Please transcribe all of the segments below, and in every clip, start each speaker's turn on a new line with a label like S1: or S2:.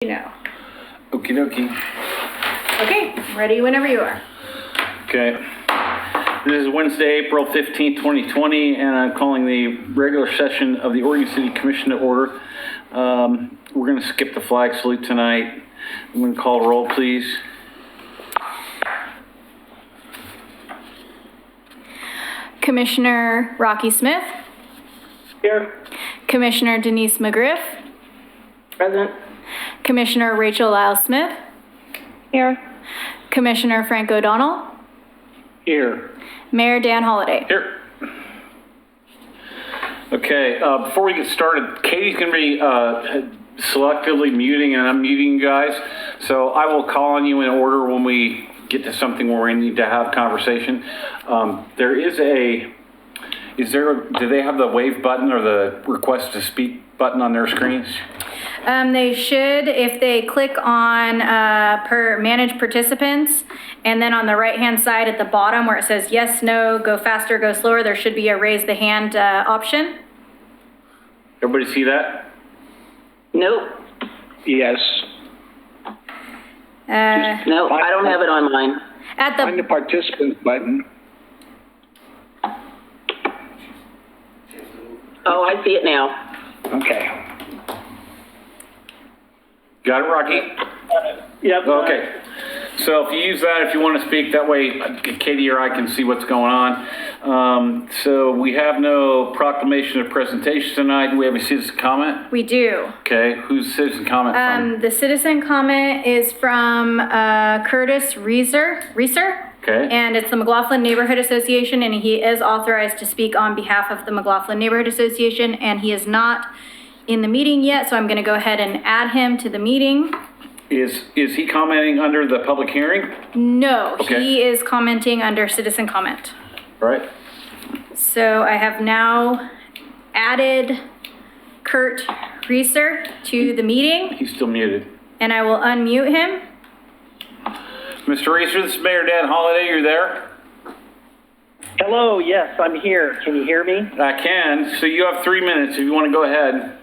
S1: You know.
S2: Okie dokie.
S1: Okay, ready whenever you are.
S2: Okay. This is Wednesday, April 15th, 2020, and I'm calling the regular session of the Oregon City Commission to order. We're going to skip the flag salute tonight. I'm going to call roll, please.
S1: Commissioner Rocky Smith.
S3: Here.
S1: Commissioner Denise McGriff.
S3: Present.
S1: Commissioner Rachel Lyle Smith.
S3: Here.
S1: Commissioner Frank O'Donnell.
S2: Here.
S1: Mayor Dan Holliday.
S2: Here. Okay, before we get started, Katie's going to be selectively muting and unmuting you guys. So I will call on you in order when we get to something where we need to have conversation. Do they have the wave button or the request to speak button on their screens?
S1: They should, if they click on manage participants, and then on the right-hand side at the bottom where it says yes, no, go faster, go slower, there should be a raise the hand option.
S2: Everybody see that?
S3: Nope.
S4: Yes.
S3: No, I don't have it on mine.
S1: At
S4: Find the
S1: the,
S4: participant button.
S3: Oh, I see it now.
S4: Okay.
S2: Got it, Rocky?
S3: Yep.
S2: Okay. So if you use that, if you want to speak, that way Katie or I can see what's going on. So we have no proclamation or presentation tonight. Do we have a citizen comment?
S1: we do.
S2: Okay, who's citizen comment from?
S1: The citizen comment is from Curtis Reeser.
S2: Okay.
S1: And it's the McLaughlin Neighborhood Association, and he is authorized to speak on behalf of the McLaughlin Neighborhood Association, and he is not in the meeting yet, so I'm going to go ahead and add him to the meeting.
S2: Is he commenting under the public hearing?
S1: No,
S2: Okay.
S1: he is commenting under citizen comment.
S2: Right?
S1: So I have now added Kurt Reeser to the meeting,
S2: He's still muted.
S1: and I will unmute him.
S2: Mr. Reeser, this is Mayor Dan Holliday. You're there?
S5: Hello, yes, I'm here. Can you hear me?
S2: I can. So you have 3 minutes if you want to go ahead.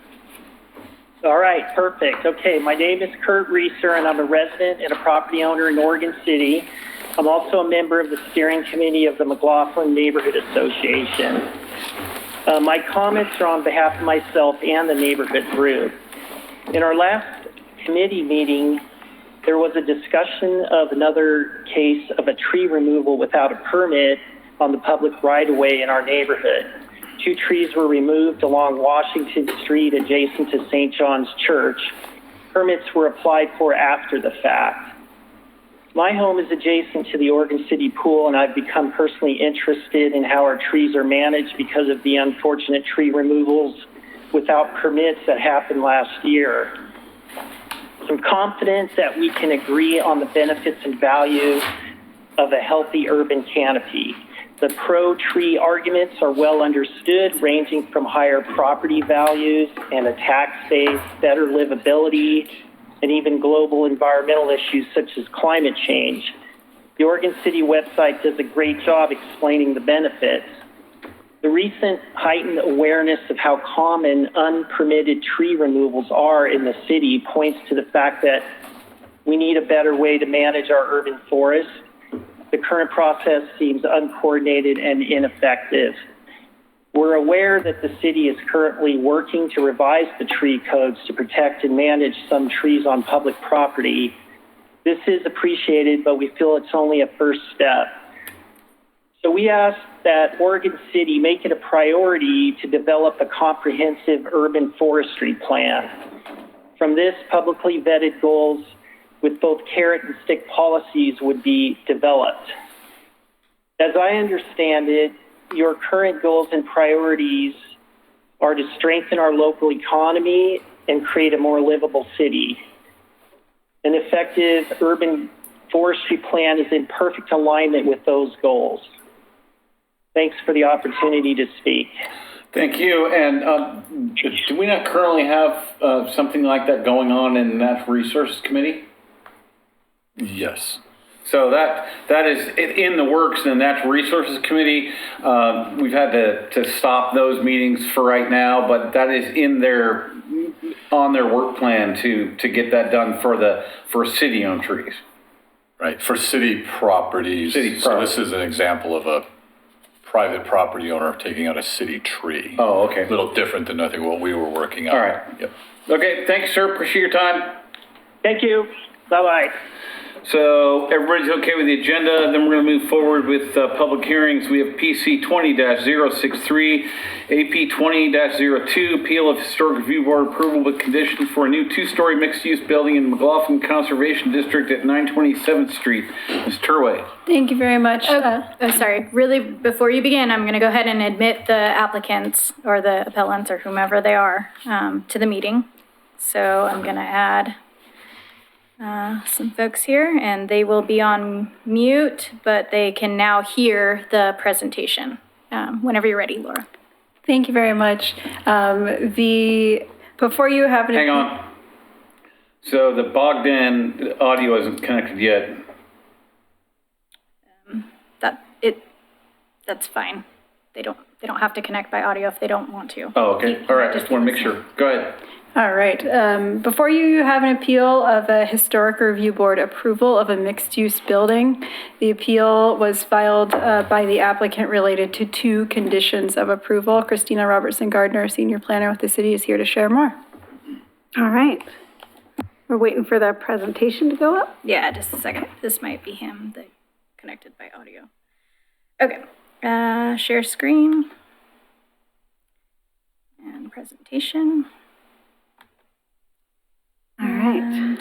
S5: All right, perfect. Okay, my name is Kurt Reeser, and I'm a resident and a property owner in Oregon City. I'm also a member of the steering committee of the McLaughlin Neighborhood Association. My comments are on behalf of myself and the neighborhood group. In our last committee meeting, there was a discussion of another case of a tree removal without a permit on the public right-of-way in our neighborhood. 2 trees were removed along Washington Street adjacent to St. John's Church. Permits were applied for after the fact. My home is adjacent to the Oregon City Pool, and I've become personally interested in how our trees are managed because of the unfortunate tree removals without permits that happened last year. I'm confident that we can agree on the benefits and value of a healthy urban canopy. The pro-tree arguments are well understood, ranging from higher property values and a tax base, better livability, and even global environmental issues such as climate change. The Oregon City website does a great job explaining the benefits. The recent heightened awareness of how common unpermitted tree removals are in the city points to the fact that we need a better way to manage our urban forests. The current process seems uncoordinated and ineffective. We're aware that the city is currently working to revise the tree codes to protect and manage some trees on public property. This is appreciated, but we feel it's only a first step. So we ask that Oregon City make it a priority to develop a comprehensive urban forestry plan. From this, publicly vetted goals with both carrot and stick policies would be developed. As I understand it, your current goals and priorities are to strengthen our local economy and create a more livable city. An effective urban forestry plan is in perfect alignment with those goals. Thanks for the opportunity to speak.
S2: Thank you. And do we not currently have something like that going on in the Natural Resources Committee?
S6: Yes.
S2: So that is in the works in the Natural Resources Committee. We've had to stop those meetings for right now, but that is in their on their work plan to get that done for city-owned trees.
S6: Right, for city properties.
S2: City
S6: So
S2: property.
S6: this is an example of a private property owner taking out a city tree.
S2: Oh, okay.
S6: A little different than I think what we were working on.
S2: All right.
S6: Yep.
S2: Okay, thanks, sir. Appreciate your time.
S5: Thank you. Bye-bye.
S2: So everybody's okay with the agenda, then we're going to move forward with public hearings. We have PC 20-063, AP 20-02, appeal of historic review board approval with conditions for a new two-story mixed-use building in McLaughlin Conservation District at 927th Street. Ms. Turway.
S7: Thank you very much.
S1: Oh, sorry. Really, before you begin, I'm going to go ahead and admit the applicants or the appellants or whomever they are to the meeting. So I'm going to add some folks here, and they will be on mute, but they can now hear the presentation. Whenever you're ready, Laura.
S7: Thank you very much. Before you have
S2: Hang on. So the Bogdan audio isn't connected yet.
S1: That's fine. They don't have to connect by audio if they don't want to.
S2: Oh, okay. All right. Just want to make sure. Go ahead.
S7: All right. Before you have an appeal of a historic review board approval of a mixed-use building. The appeal was filed by the applicant related to two conditions of approval. Christina Robertson Gardner, senior planner with the city, is here to share more.
S8: All right. We're waiting for the presentation to go up.
S1: Yeah, just a second. This might be him that connected by audio. Okay. Share screen. And presentation.
S8: All right.
S1: And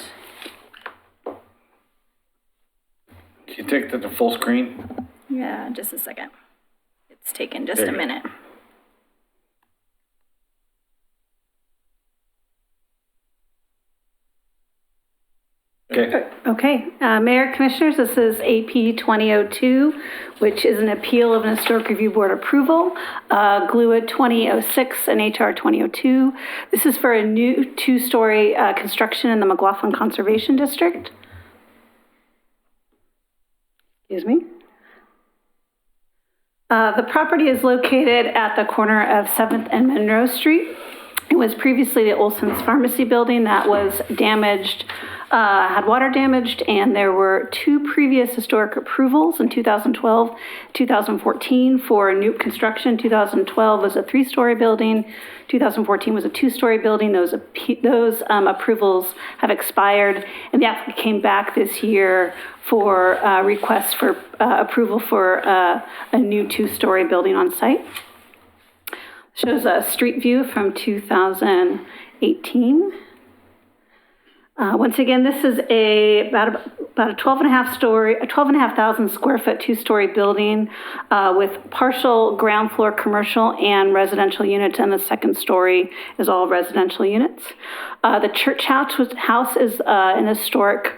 S2: Can you take that to full screen?
S1: yeah, just a second. It's taken just
S2: There
S1: a
S2: you go.
S1: minute.
S2: Okay.
S8: Okay. Mayor, Commissioners, this is AP 2002, which is an appeal of an historic review board approval, GLUA 2006 and HR 2002. This is for a new two-story construction in the McLaughlin Conservation District. Excuse me. The property is located at the corner of 7th and Monroe Street. It was previously the Olson's Pharmacy building that was damaged, had water damaged, and there were two previous historic approvals in 2012, 2014 for new construction. 2012 was a three-story building. 2014 was a two-story building. Those approvals have expired, and the applicant came back this year for requests for approval for a new two-story building on site. Shows a street view from 2018. Once again, this is about a 12,500 square foot two-story building with partial ground floor commercial and residential units, and the second story is all residential units. The church house is an historic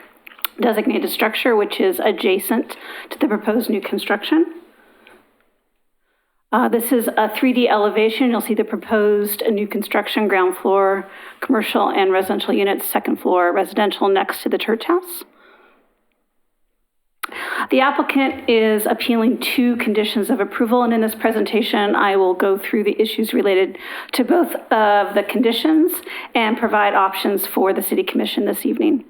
S8: designated structure, which is adjacent to the proposed new construction. This is a 3D elevation. You'll see the proposed new construction, ground floor, commercial and residential units, second floor residential next to the church house. The applicant is appealing two conditions of approval, and in this presentation, I will go through the issues related to both of the conditions and provide options for the City Commission this evening.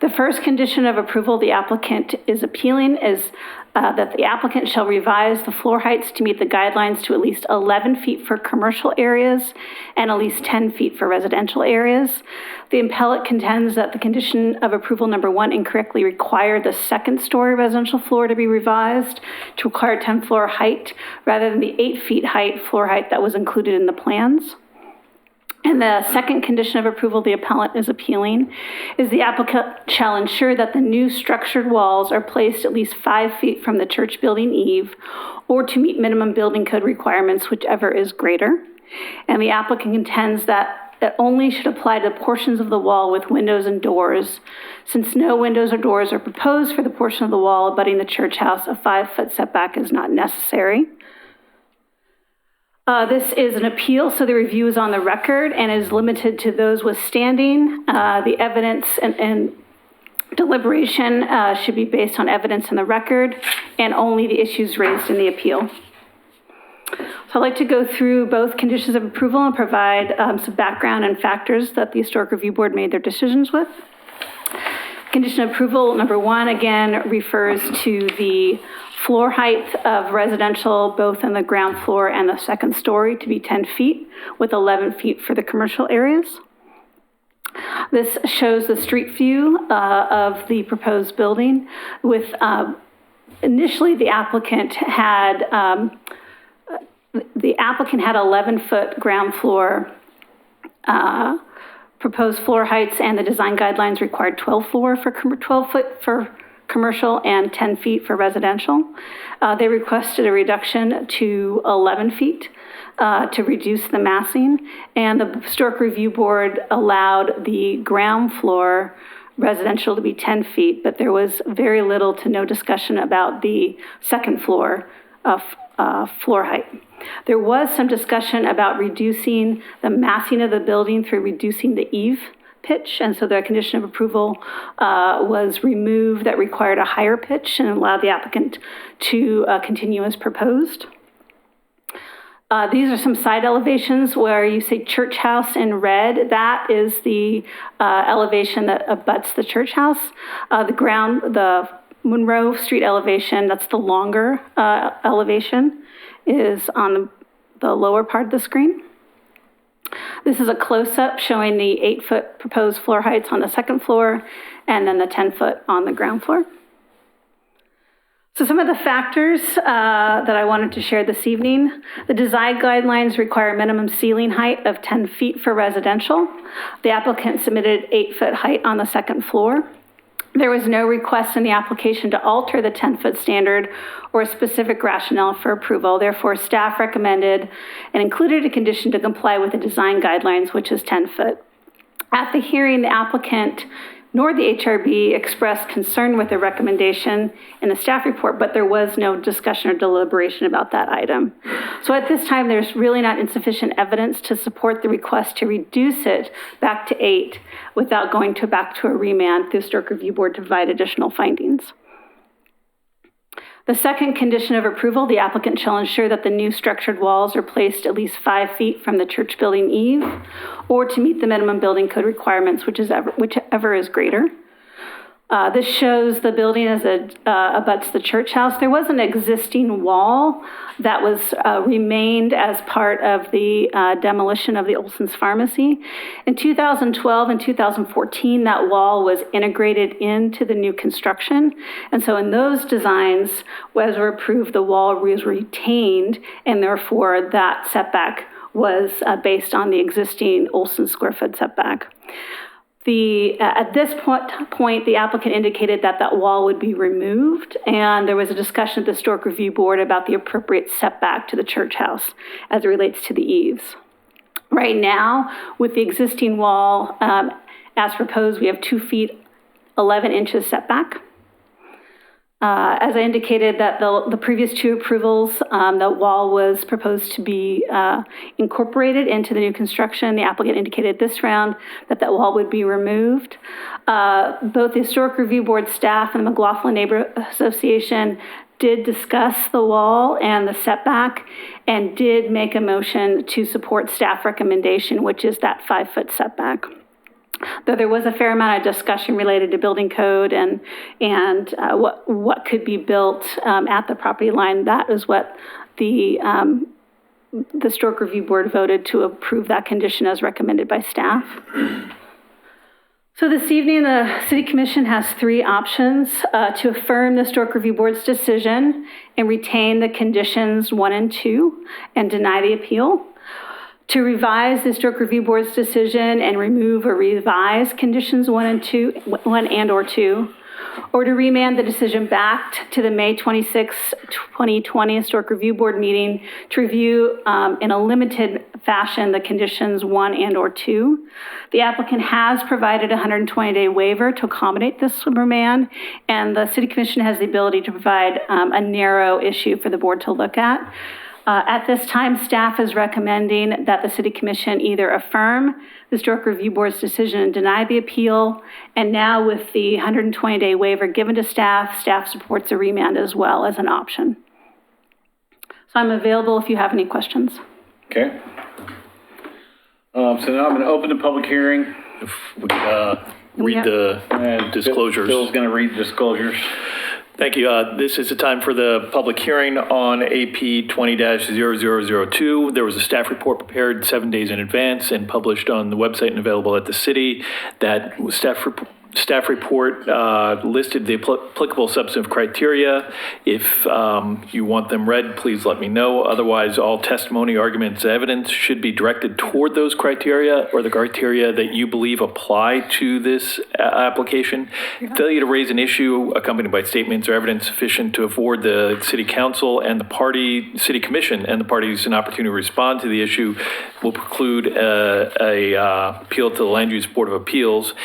S8: The first condition of approval the applicant is appealing is that the applicant shall revise the floor heights to meet the guidelines to at least 11 feet for commercial areas and at least 10 feet for residential areas. The appellant contends that the condition of approval number 1 incorrectly required the second story residential floor to be revised to require 10 floor height rather than the 8 feet floor height that was included in the plans. And the second condition of approval the appellant is appealing is the applicant shall ensure that the new structured walls are placed at least 5 feet from the church building eave or to meet minimum building code requirements, whichever is greater. And the applicant contends that it only should apply to portions of the wall with windows and doors. Since no windows or doors are proposed for the portion of the wall abutting the church house, a 5-foot setback is not necessary. This is an appeal, so the review is on the record and is limited to those withstanding. The evidence and deliberation should be based on evidence in the record and only the issues raised in the appeal. So I'd like to go through both conditions of approval and provide some background and factors that the Historic Review Board made their decisions with. Condition of approval number 1, again, refers to the floor height of residential, both in the ground floor and the second story, to be 10 feet, with 11 feet for the commercial areas. This shows the street view of the proposed building with, initially the applicant had 11-foot ground floor proposed floor heights, and the design guidelines required 12 foot for commercial and 10 feet for residential. They requested a reduction to 11 feet to reduce the massing, and the Historic Review Board allowed the ground floor residential to be 10 feet, but there was very little to no discussion about the second floor floor height. There was some discussion about reducing the massing of the building through reducing the eave pitch, and so the condition of approval was removed that required a higher pitch and allowed the applicant to continue as proposed. These are some side elevations where you see church house in red. That is the elevation that abuts the church house. The Monroe Street elevation, that's the longer elevation, is on the lower part of the screen. This is a close-up showing the 8-foot proposed floor heights on the second floor and then the 10-foot on the ground floor. So some of the factors that I wanted to share this evening: the design guidelines require a minimum ceiling height of 10 feet for residential. The applicant submitted 8-foot height on the second floor. There was no request in the application to alter the 10-foot standard or a specific rationale for approval. Therefore, staff recommended and included a condition to comply with the design guidelines, which is 10 foot. At the hearing, the applicant nor the HRB expressed concern with the recommendation in the staff report, but there was no discussion or deliberation about that item. So at this time, there's really not insufficient evidence to support the request to reduce it back to 8 without going back to a remand to the Historic Review Board to provide additional findings. The second condition of approval, the applicant shall ensure that the new structured walls are placed at least 5 feet from the church building eave or to meet the minimum building code requirements, whichever is greater. This shows the building as it abuts the church house. There was an existing wall that was remained as part of the demolition of the Olson's Pharmacy. In 2012 and 2014, that wall was integrated into the new construction. And so in those designs, as were approved, the wall was retained, and therefore that setback was based on the existing Olson square foot setback. At this point, the applicant indicated that that wall would be removed, and there was a discussion at the Historic Review Board about the appropriate setback to the church house as it relates to the eaves. Right now, with the existing wall, as proposed, we have 2 feet, 11 inches setback. As I indicated, that the previous 2 approvals, the wall was proposed to be incorporated into the new construction. The applicant indicated this round that that wall would be removed. Both the Historic Review Board staff and the McLaughlin Neighborhood Association did discuss the wall and the setback and did make a motion to support staff recommendation, which is that 5-foot setback. Though there was a fair amount of discussion related to building code and what could be built at the property line, that is what the Historic Review Board voted to approve that condition as recommended by staff. So this evening, the City Commission has 3 options: to affirm the Historic Review Board's decision and retain the conditions 1 and 2 and deny the appeal; to revise the Historic Review Board's decision and remove or revise conditions 1 and 2, or to remand the decision back to the May 26, 2020 Historic Review Board meeting to review in a limited fashion the conditions 1 and/or 2. The applicant has provided a 120-day waiver to accommodate this remand, and the City Commission has the ability to provide a narrow issue for the board to look at. At this time, staff is recommending that the City Commission either affirm the Historic Review Board's decision and deny the appeal, and now with the 120-day waiver given to staff, staff supports a remand as well as an option. So I'm available if you have any questions.
S2: Okay. So now I'm going to open the public hearing.
S6: If we could, read the
S2: And
S6: disclosures.
S2: Bill's going to read disclosures.
S6: Thank you. This is the time for the public hearing on AP 20-0002. There was a staff report prepared 7 days in advance and published on the website and available at the city. That staff report listed the applicable substantive criteria. If you want them read, please let me know. Otherwise, all testimony, arguments, evidence should be directed toward those criteria or the criteria that you believe apply to this application. Failure to raise an issue accompanied by statements or evidence sufficient to afford the city council and the city commission and the parties an opportunity to respond to the issue will preclude a appeal to the Land Use Board of Appeals.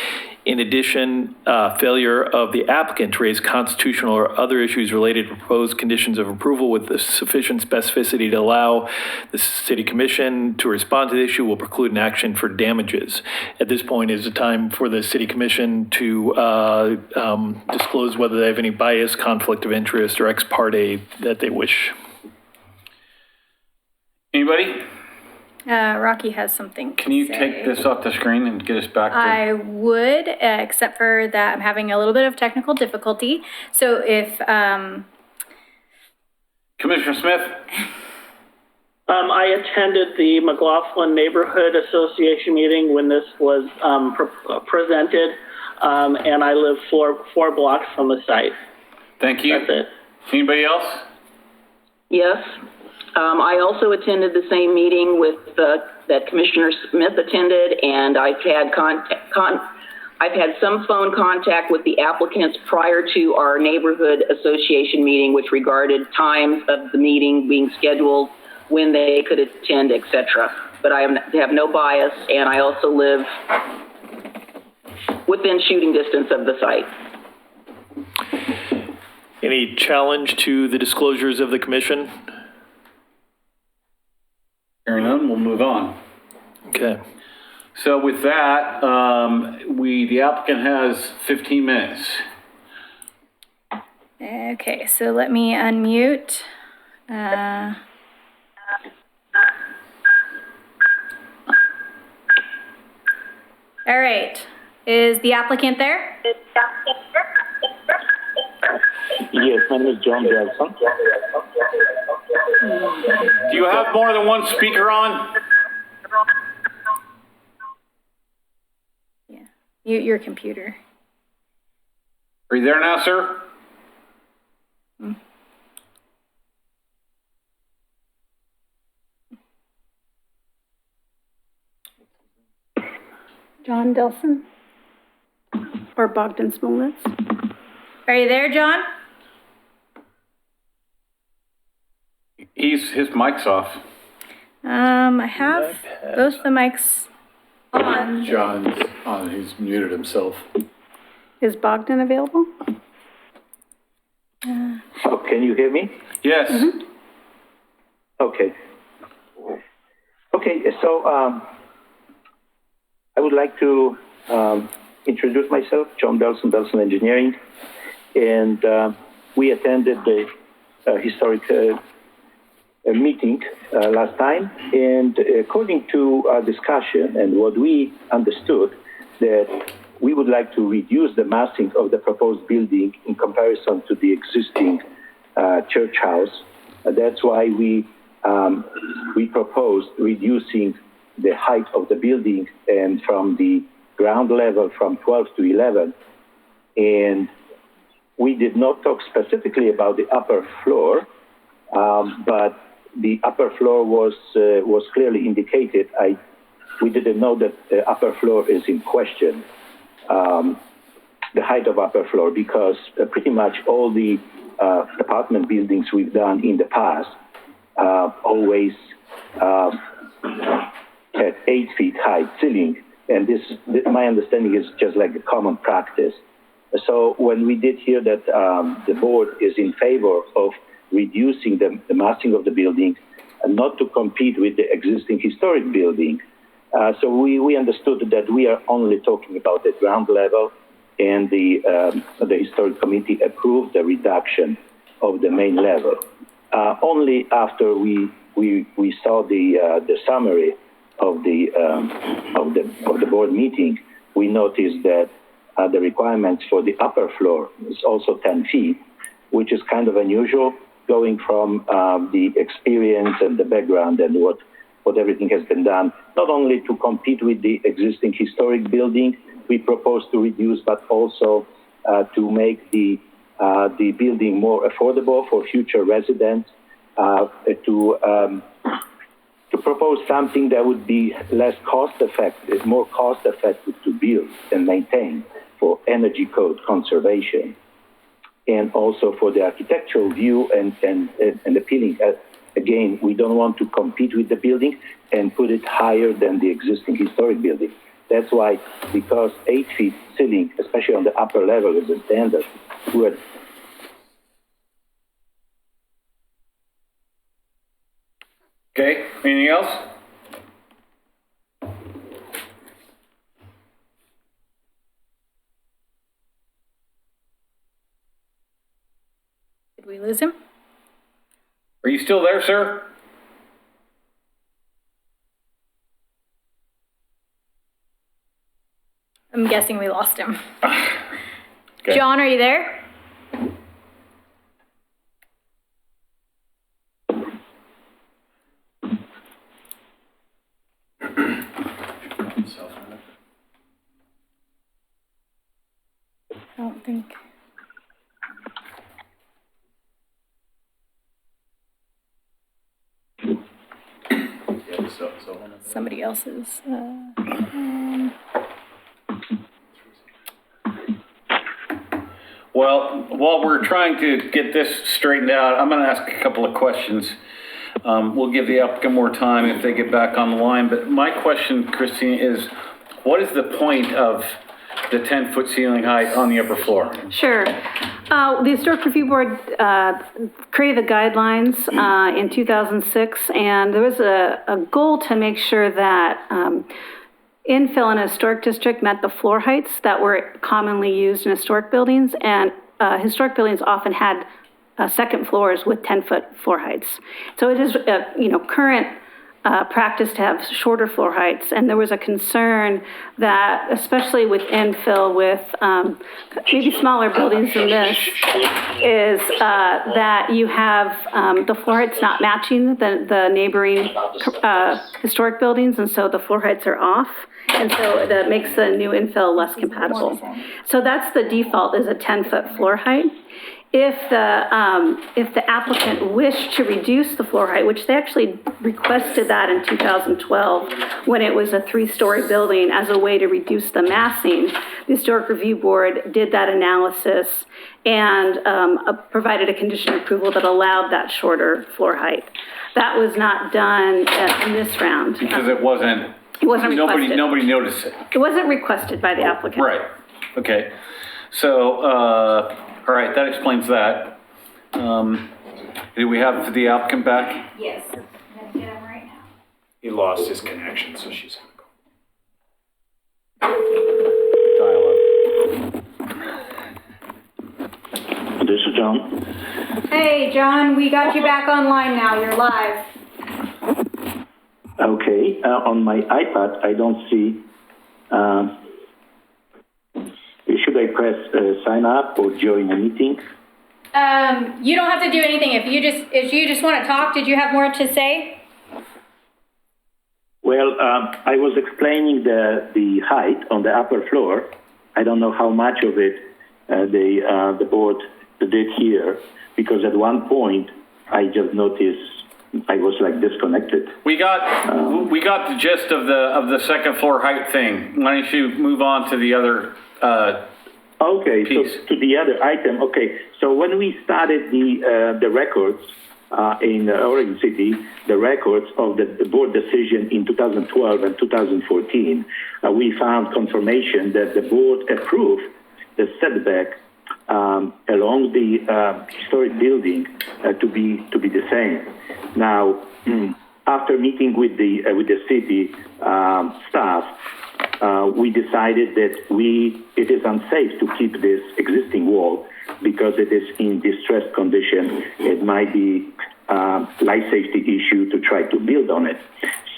S6: In addition, failure of the applicant to raise constitutional or other issues related to proposed conditions of approval with the sufficient specificity to allow the city commission to respond to the issue will preclude an action for damages. At this point is the time for the city commission to disclose whether they have any bias, conflict of interest, or ex parte that they wish.
S2: Anybody?
S1: Rocky has something to
S2: Can you
S1: say.
S2: take this off the screen and get us back to?
S1: I would, except for that I'm having a little bit of technical difficulty. So if,
S2: Commissioner Smith?
S3: I attended the McLaughlin Neighborhood Association meeting when this was presented, and I live four blocks from the site.
S2: Thank you.
S3: That's it.
S2: Anybody else?
S3: Yes. I also attended the same meeting with that Commissioner Smith attended, and I've had I've had some phone contact with the applicants prior to our neighborhood association meeting, which regarded times of the meeting being scheduled, when they could attend, etc. But I have no bias, and I also live within shooting distance of the site.
S6: Any challenge to the disclosures of the commission?
S2: Hearing none, we'll move on.
S6: Okay.
S2: So with that, the applicant has 15 minutes.
S1: okay, so let me unmute. All right, is the applicant there?
S4: Yes, my name is John Jackson.
S2: Do you have more than one speaker on?
S1: Yeah, your computer.
S2: Are you there now, sir?
S8: John Delson or Bogdan Smolitz?
S1: Are you there, John?
S2: His mic's off.
S1: I have both the mics on.
S6: John's on, he's muted himself.
S8: Is Bogdan available?
S4: Oh, can you hear me?
S2: Yes.
S4: Okay. Okay, so I would like to introduce myself, John Delson, Delson Engineering, and we attended the historic meeting last time, and according to our discussion and what we understood, that we would like to reduce the massing of the proposed building in comparison to the existing church house. That's why we proposed reducing the height of the building and from the ground level from 12 to 11. And we did not talk specifically about the upper floor, but the upper floor was clearly indicated. We didn't know that the upper floor is in question, the height of upper floor, because pretty much all the apartment buildings we've done in the past always had 8 feet high ceiling, and this, my understanding, is just like a common practice. So when we did hear that the board is in favor of reducing the massing of the building and not to compete with the existing historic building, so we understood that we are only talking about the ground level, and the historic committee approved the reduction of the main level. only after we saw the summary of the board meeting, we noticed that the requirements for the upper floor is also 10 feet, which is kind of unusual, going from the experience and the background and what everything has been done, not only to compete with the existing historic building we propose to reduce, but also to make the building more affordable for future residents, to propose something that would be less cost effective, more cost effective to build and maintain for energy code conservation, and also for the architectural view and appealing. Again, we don't want to compete with the building and put it higher than the existing historic building. That's why, because 8 feet ceiling, especially on the upper level, is a standard, we're
S2: Okay, anything else?
S1: Did we lose him?
S2: Are you still there, sir?
S1: I'm guessing we lost him.
S2: Okay.
S1: John, are you there? I don't think. Somebody else's.
S2: Well, while we're trying to get this straightened out, I'm going to ask a couple of questions. We'll give the applicant more time if they get back on the line. But my question, Christine, is what is the point of the 10-foot ceiling height on the upper floor?
S8: Sure. The Historic Review Board created the guidelines in 2006, and there was a goal to make sure that infill in a historic district met the floor heights that were commonly used in historic buildings, and historic buildings often had second floors with 10-foot floor heights. So it is, current practice to have shorter floor heights, and there was a concern that, especially with infill with maybe smaller buildings than this, is that you have the floor heights not matching the neighboring historic buildings, and so the floor heights are off, and so that makes the new infill less compatible. So that's the default, is a 10-foot floor height. If the applicant wished to reduce the floor height, which they actually requested that in 2012 when it was a 3-story building as a way to reduce the massing, the Historic Review Board did that analysis and provided a condition of approval that allowed that shorter floor height. That was not done in this round.
S2: Because it wasn't
S8: requested.
S2: Nobody noticed it.
S8: It wasn't requested by the applicant.
S2: Right. Okay. So, all right, that explains that. Do we have the applicant back?
S1: Yes. I'm gonna get him right now.
S9: He lost his connection, so she's gonna
S2: Dial
S4: This is John.
S1: Hey, John, we got you back online now. You're live.
S4: Okay, on my iPad, I don't see. Should I press sign up or join a meeting?
S1: You don't have to do anything. If you just want to talk, did you have more to say?
S4: Well, I was explaining the height on the upper floor. I don't know how much of it the board did here, because at one point I just noticed I was like disconnected.
S2: We got the gist of the second floor height thing. Why don't you move on to the other
S4: Okay,
S2: piece.
S4: so to the other item. Okay, so when we started the records in Oregon City, the records of the board decision in 2012 and 2014, we found confirmation that the board approved the setback along the historic building to be the same. Now, after meeting with the city staff, we decided that it is unsafe to keep this existing wall because it is in distressed condition. It might be life safety issue to try to build on it.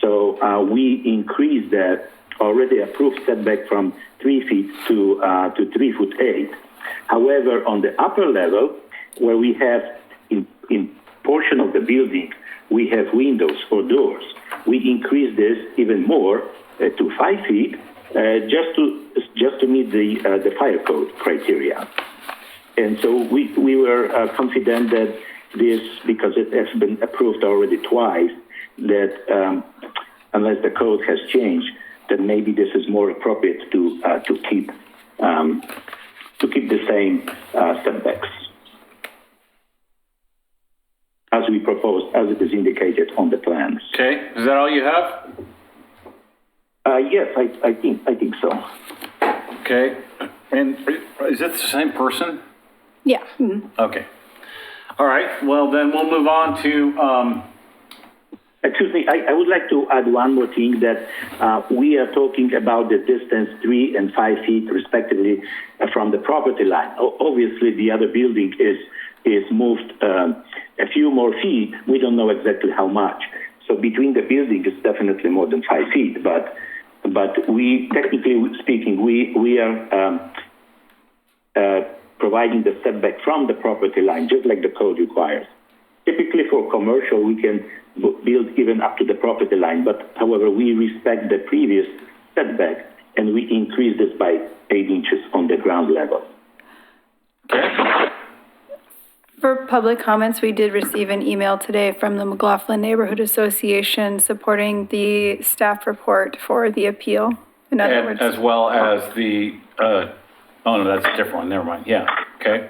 S4: So we increased that already approved setback from 3 feet to 3'8". However, on the upper level, where we have in portion of the building, we have windows or doors, we increase this even more to 5 feet, just to meet the fire code criteria. And so we were confident that this, because it has been approved already twice, that unless the code has changed, that maybe this is more appropriate to keep the same setbacks as we proposed, as it is indicated on the plans.
S2: Okay, is that all you have?
S4: Yes, I think so.
S2: Okay, and is it the same person?
S7: Yeah.
S2: Okay. All right, well, then we'll move on to,
S4: Excuse me, I would like to add one more thing, that we are talking about the distance 3 and 5 feet respectively from the property line. Obviously, the other building is moved a few more feet. We don't know exactly how much. So between the building is definitely more than 5 feet, but we, technically speaking, we are providing the setback from the property line, just like the code requires. Typically for commercial, we can build even up to the property line, but however, we respect the previous setback and we increase this by 8 inches on the ground level.
S7: For public comments, we did receive an email today from the McLaughlin Neighborhood Association supporting the staff report for the appeal. In other words,
S2: as well as the, oh no, that's a different one, never mind, yeah, okay.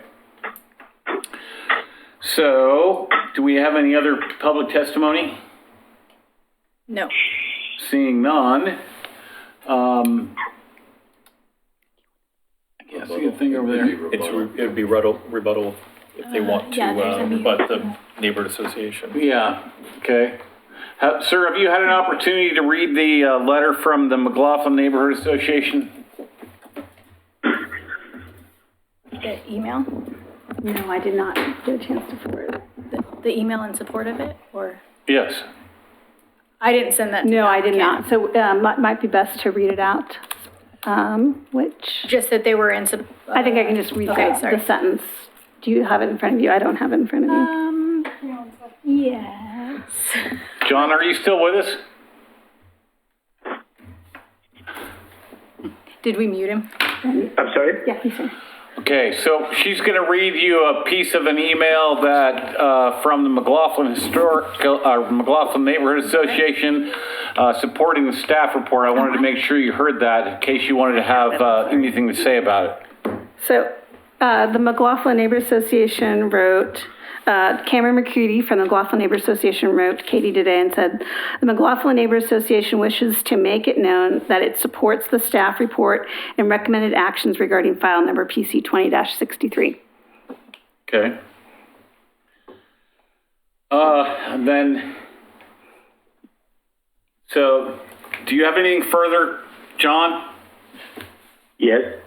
S2: So, do we have any other public testimony?
S1: No.
S2: Seeing none, yeah, see a thing over there?
S6: It would be rebuttal if they want to rebut the neighborhood association.
S2: Yeah, okay. Sir, have you had an opportunity to read the letter from the McLaughlin Neighborhood Association?
S1: The email?
S8: No, I did not get a chance to forward it.
S1: The email in support of it, or?
S2: Yes.
S1: I didn't send that to the
S8: No, I did
S1: applicant.
S8: not. So might be best to read it out, which
S1: Just that they were in,
S8: I think I can just read
S1: Okay,
S8: the
S1: sorry.
S8: sentence. Do you have it in front of you? I don't have it in front of me.
S1: Yes.
S2: John, are you still with us?
S1: Did we mute him?
S4: I'm sorry?
S8: Yeah, he's here.
S2: Okay, so she's going to read you a piece of an email that from the McLaughlin McLaughlin Neighborhood Association supporting the staff report. I wanted to make sure you heard that in case you wanted to have anything to say about it.
S8: So the McLaughlin Neighbor Association wrote, Cameron McCready from the McLaughlin Neighbor Association wrote Katie today and said, the McLaughlin Neighbor Association wishes to make it known that it supports the staff report and recommended actions regarding file number PC 20-63.
S2: Okay. And then, so do you have anything further, John?
S4: Yes.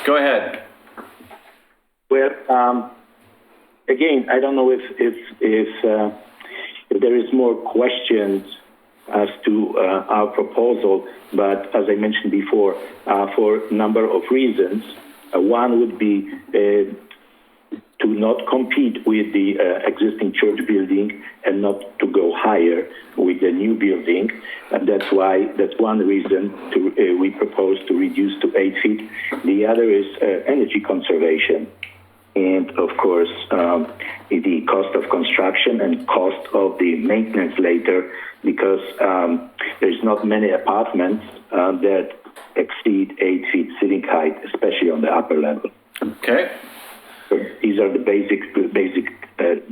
S2: Go ahead.
S4: Well, again, I don't know if there is more questions as to our proposal, but as I mentioned before, for a number of reasons, one would be to not compete with the existing church building and not to go higher with the new building. And that's one reason we propose to reduce to 8 feet. The other is energy conservation. And of course, the cost of construction and cost of the maintenance later, because there's not many apartments that exceed 8 feet ceiling height, especially on the upper level.
S2: Okay.
S4: So these are the basic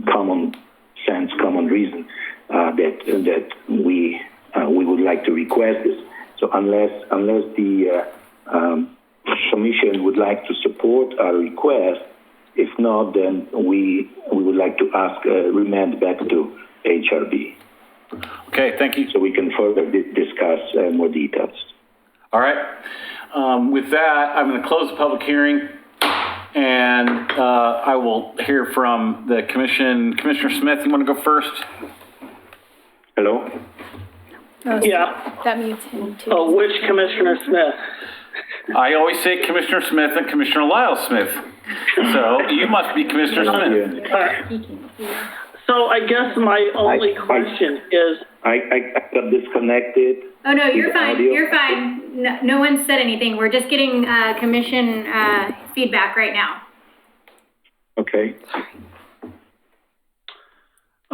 S4: common sense, common reason that we would like to request this. So unless the commission would like to support our request, if not, then we would like to ask remand back to HRB.
S2: Okay, thank you.
S4: So we can further discuss more details.
S2: All right. With that, I'm going to close the public hearing and I will hear from the commission. Commissioner Smith, you want to go first?
S4: Hello?
S5: Yeah.
S7: That mutes him too.
S5: Oh, which Commissioner Smith?
S2: I always say Commissioner Smith and Commissioner Lyle Smith. So you must be Commissioner Smith.
S5: So I guess my only question is,
S4: I got disconnected.
S1: Oh, no, you're
S4: The
S1: fine,
S4: audio.
S1: you're fine. No one said anything. We're just getting commission feedback right now.
S4: Okay.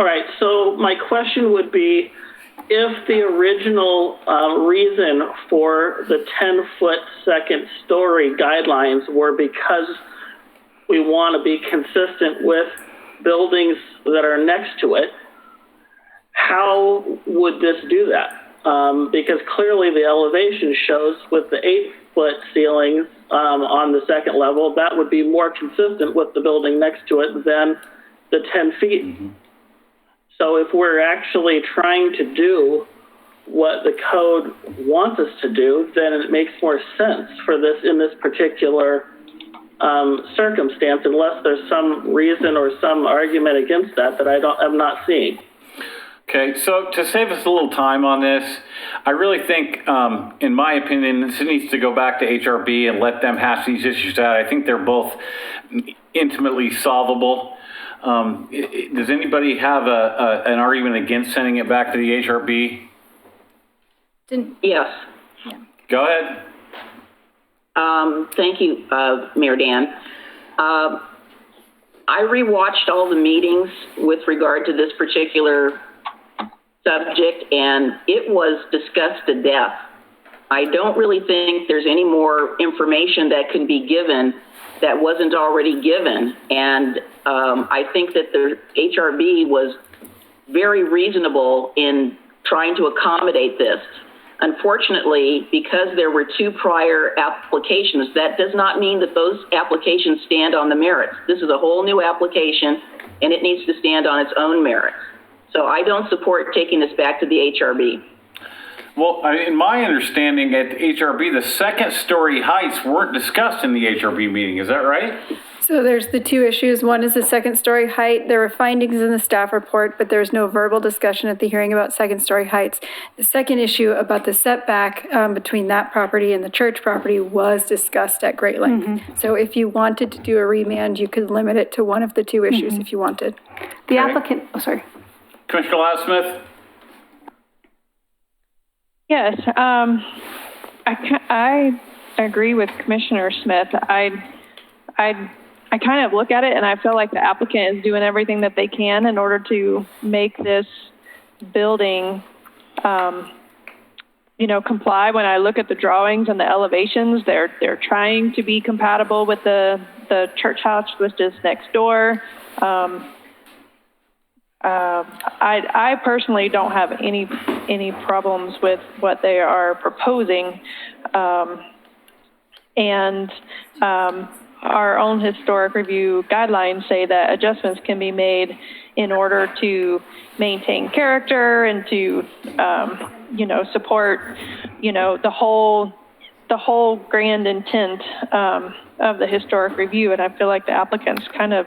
S5: all right, so my question would be, if the original reason for the 10-foot second story guidelines were because we want to be consistent with buildings that are next to it, how would this do that? Because clearly the elevation shows with the 8-foot ceilings on the second level, that would be more consistent with the building next to it than the 10 feet. Mm-hmm. So if we're actually trying to do what the code wants us to do, then it makes more sense for this in this particular circumstance, unless there's some reason or some argument against that I'm not seeing.
S2: Okay, so to save us a little time on this, I really think, in my opinion, this needs to go back to HRB and let them hash these issues out. I think they're both intimately solvable. Does anybody have an argument against sending it back to the HRB?
S3: Yes.
S2: Go ahead.
S3: Thank you, Mayor Dan. I rewatched all the meetings with regard to this particular subject, and it was discussed to death. I don't really think there's any more information that can be given that wasn't already given. And I think that the HRB was very reasonable in trying to accommodate this. Unfortunately, because there were 2 prior applications, that does not mean that those applications stand on the merits. This is a whole new application, and it needs to stand on its own merits. So I don't support taking this back to the HRB.
S2: Well, in my understanding at the HRB, the second story heights weren't discussed in the HRB meeting. Is that right?
S7: So there's the 2 issues. One is the second story height. There were findings in the staff report, but there's no verbal discussion at the hearing about second story heights. The second issue about the setback between that property and the church property was discussed at great length. Mm-hmm. So if you wanted to do a remand, you could limit it to one of the 2 issues if you wanted.
S8: The applicant, oh, sorry.
S2: Commissioner Lyle Smith?
S10: Yes, I agree with Commissioner Smith. I kind of look at it and I feel like the applicant is doing everything that they can in order to make this building, comply. When I look at the drawings and the elevations, they're trying to be compatible with the church house, which is next door. I personally don't have any problems with what they are proposing, and our own historic review guidelines say that adjustments can be made in order to maintain character and to support the whole grand intent of the historic review, and I feel like the applicant's kind of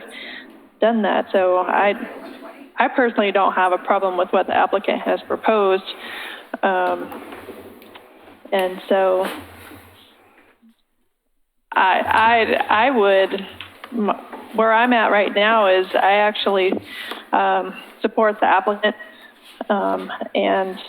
S10: done that. So I personally don't have a problem with what the applicant has proposed. And so I would, where I'm at right now is I actually support the applicant, and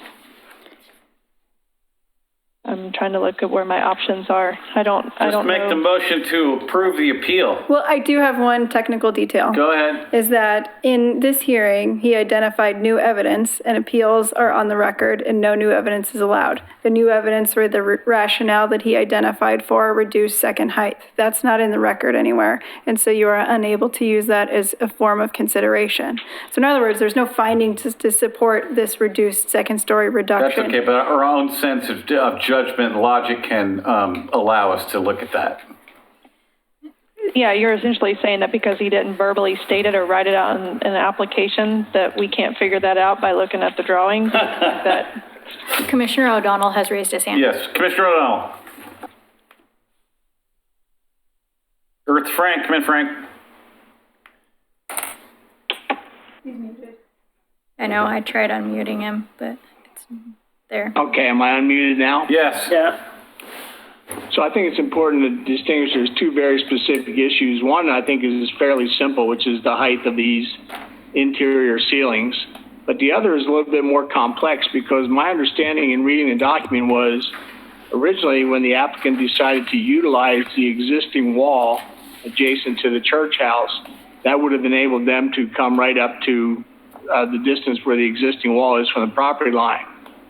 S10: I'm trying to look at where my options are. I don't
S2: Just make
S10: know.
S2: the motion to approve the appeal.
S7: Well, I do have one technical detail.
S2: Go ahead.
S7: Is that in this hearing, he identified new evidence, and appeals are on the record, and no new evidence is allowed. The new evidence were the rationale that he identified for a reduced second height. That's not in the record anywhere, and so you are unable to use that as a form of consideration. So in other words, there's no finding to support this reduced second story reduction.
S2: That's okay, but our own sense of judgment and logic can allow us to look at that.
S10: Yeah, you're essentially saying that because he didn't verbally state it or write it out in an application, that we can't figure that out by looking at the drawings? That
S1: Commissioner O'Donnell has raised his hand.
S2: Yes, Commissioner O'Donnell. Or it's Frank. Come in, Frank.
S1: I know, I tried unmuting him, but it's there.
S11: Okay, am I unmuted now?
S2: Yes.
S5: Yeah.
S11: So I think it's important to distinguish there's two very specific issues. One, I think, is fairly simple, which is the height of these interior ceilings. But the other is a little bit more complex because my understanding in reading the document was originally when the applicant decided to utilize the existing wall adjacent to the church house, that would have enabled them to come right up to the distance where the existing wall is from the property line.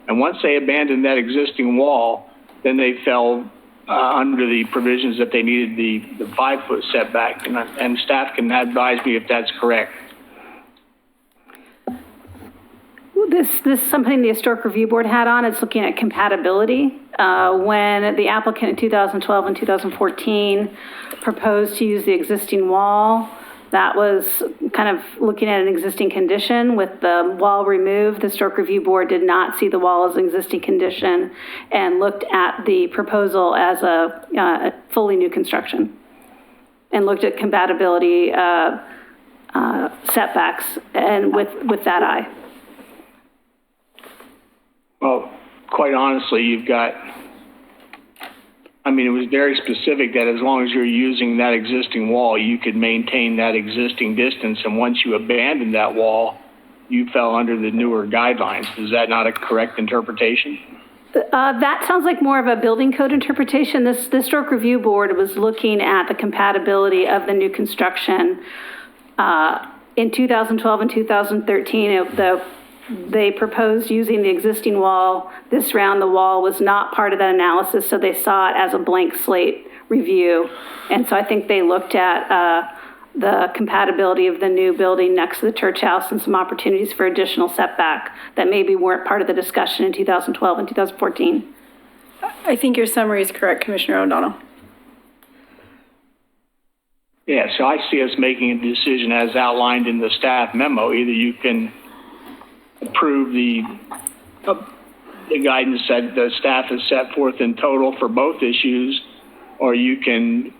S11: And once they abandoned that existing wall, then they fell under the provisions that they needed the 5-foot setback. And staff can advise me if that's correct.
S8: This is something the Historic Review Board had on. It's looking at compatibility. When the applicant in 2012 and 2014 proposed to use the existing wall, that was kind of looking at an existing condition with the wall removed. The Historic Review Board did not see the wall as an existing condition and looked at the proposal as a fully new construction and looked at compatibility setbacks and with that eye.
S11: Well, quite honestly, it was very specific that as long as you're using that existing wall, you could maintain that existing distance. And once you abandoned that wall, you fell under the newer guidelines. Is that not a correct interpretation?
S8: That sounds like more of a building code interpretation. The Historic Review Board was looking at the compatibility of the new construction. In 2012 and 2013, they proposed using the existing wall. This round, the wall was not part of that analysis, so they saw it as a blank slate review. And so I think they looked at the compatibility of the new building next to the church house and some opportunities for additional setback that maybe weren't part of the discussion in 2012 and 2014.
S7: I think your summary is correct, Commissioner O'Donnell.
S11: Yeah, so I see us making a decision as outlined in the staff memo. Either you can approve the guidance that the staff has set forth in total for both issues, or you can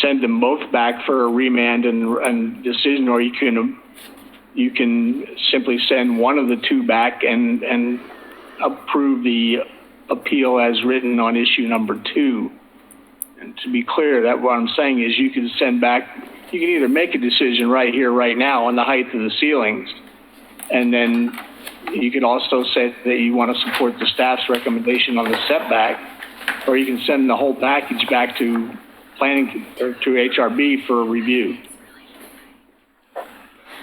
S11: send them both back for a remand and decision, or you can simply send one of the two back and approve the appeal as written on issue number 2. And to be clear, that what I'm saying is you can either make a decision right here, right now on the height of the ceilings, and then you could also say that you want to support the staff's recommendation on the setback, or you can send the whole package back to planning or to HRB for a review.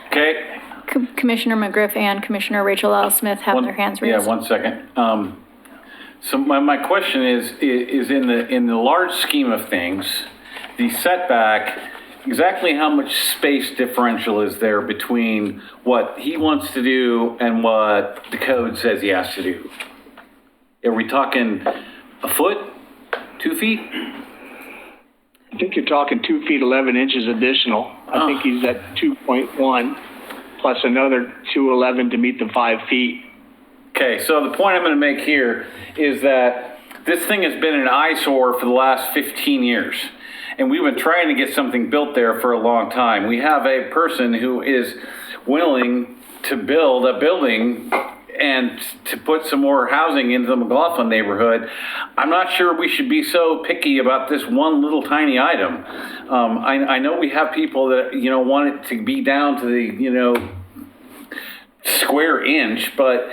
S2: Okay.
S1: Commissioner McGriff and Commissioner Rachel L. Smith have their hands raised.
S2: Yeah, 1 second. So my question is in the large scheme of things, the setback, exactly how much space differential is there between what he wants to do and what the code says he has to do? Are we talking a foot, 2 feet?
S11: I think you're talking 2 feet 11 inches additional. I think he's at 2.1 plus another 2.11 to meet the 5 feet.
S2: Okay, so the point I'm going to make here is that this thing has been an eyesore for the last 15 years. And we've been trying to get something built there for a long time. We have a person who is willing to build a building and to put some more housing into the McLaughlin neighborhood. I'm not sure we should be so picky about this one little tiny item. I know we have people that, want it to be down to the, square inch, but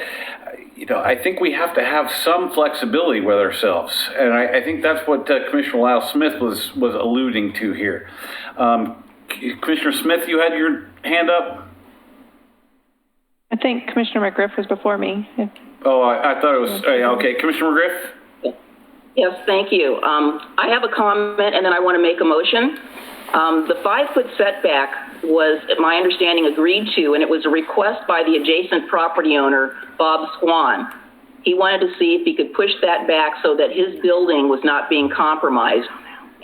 S2: I think we have to have some flexibility with ourselves. And I think that's what Commissioner Lyle Smith was alluding to here. Commissioner Smith, you had your hand up?
S10: I think Commissioner McGriff was before me.
S2: Oh, I thought it was, okay. Commissioner McGriff?
S3: Yes, thank you. I have a comment and then I want to make a motion. The 5-foot setback was, my understanding, agreed to, and it was a request by the adjacent property owner, Bob Swan. He wanted to see if he could push that back so that his building was not being compromised.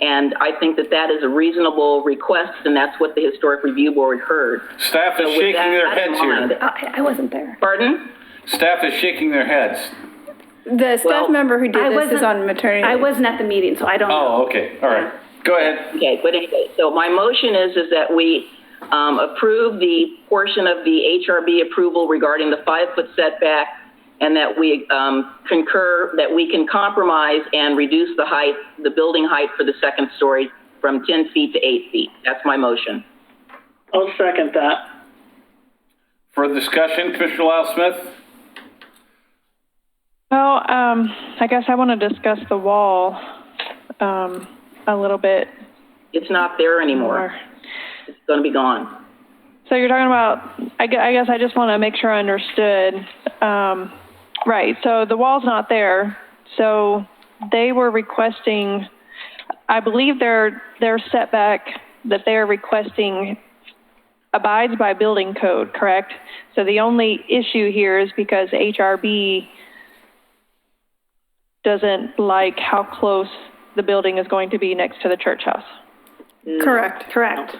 S3: And I think that is a reasonable request, and that's what the Historic Review Board heard.
S2: Staff is shaking their heads here.
S8: I wasn't there.
S3: Pardon?
S2: Staff is shaking their heads.
S7: The staff member who did this is on maternity
S8: I
S7: leave.
S8: wasn't at the meeting, so I don't know.
S2: Oh, okay. All right. Go ahead.
S3: Okay, but anyway, so my motion is that we approve the portion of the HRB approval regarding the 5-foot setback, and that we concur that we can compromise and reduce the height, the building height for the second story from 10 feet to 8 feet. That's my motion.
S5: I'll second that.
S2: Further discussion, Commissioner Lyle Smith?
S10: Well, I guess I want to discuss the wall a little bit
S3: It's not there anymore.
S10: more.
S3: It's going to be gone.
S10: So you're talking about, I guess I just want to make sure I understood. Right, so the wall's not there. So they were requesting, I believe their setback that they're requesting abides by building code, correct? So the only issue here is because HRB doesn't like how close the building is going to be next to the church house.
S7: Correct.
S8: Correct.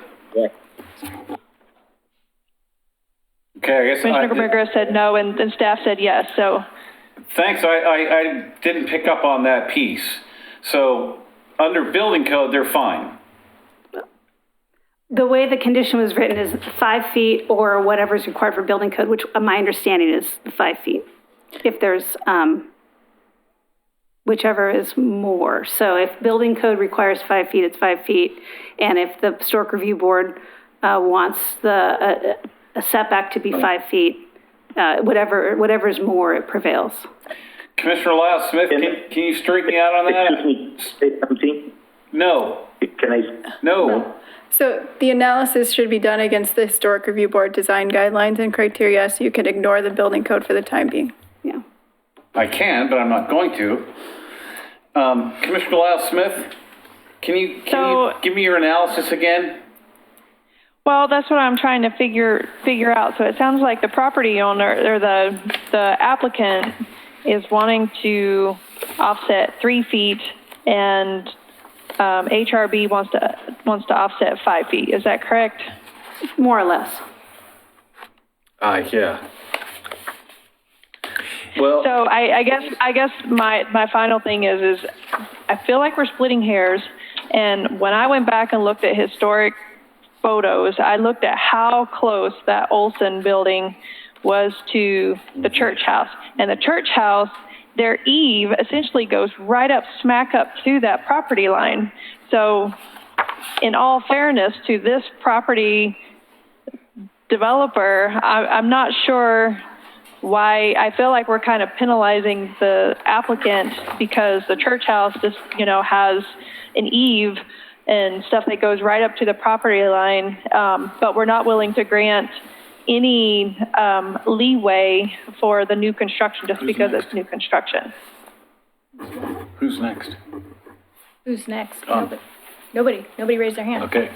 S2: Okay, I guess.
S10: Commissioner McGriff said no, and staff said yes, so.
S2: Thanks, I didn't pick up on that piece. So, under building code, they're fine.
S8: The way the condition was written is 5 feet or whatever is required for building code, which my understanding is 5 feet. If there's, whichever is more. So if building code requires 5 feet, it's 5 feet. And if the Historic Review Board wants a setback to be 5 feet, whatever is more, it prevails.
S2: Commissioner Lyle Smith, can you straighten me out on that?
S4: Excuse me, say something.
S2: No,
S4: Can I?
S2: no.
S7: So the analysis should be done against the Historic Review Board design guidelines and criteria, so you can ignore the building code for the time being.
S8: Yeah.
S2: I can, but I'm not going to. Commissioner Lyle Smith, can you give me your analysis again?
S10: Well, that's what I'm trying to figure out. So it sounds like the property owner or the applicant is wanting to offset 3 feet, and HRB wants to offset 5 feet. Is that correct?
S8: More or less.
S2: Yeah. Well,
S10: So I guess my final thing is I feel like we're splitting hairs. And when I went back and looked at historic photos, I looked at how close that Olson building was to the church house. And the church house, their eave essentially goes right up, smack up to that property line. So in all fairness to this property developer, I'm not sure why. I feel like we're kind of penalizing the applicant because the church house just, has an eave and stuff that goes right up to the property line, but we're not willing to grant any leeway for the new construction just because it's new construction.
S2: who's next?
S1: Who's next? Nobody raised their hand.
S2: Okay.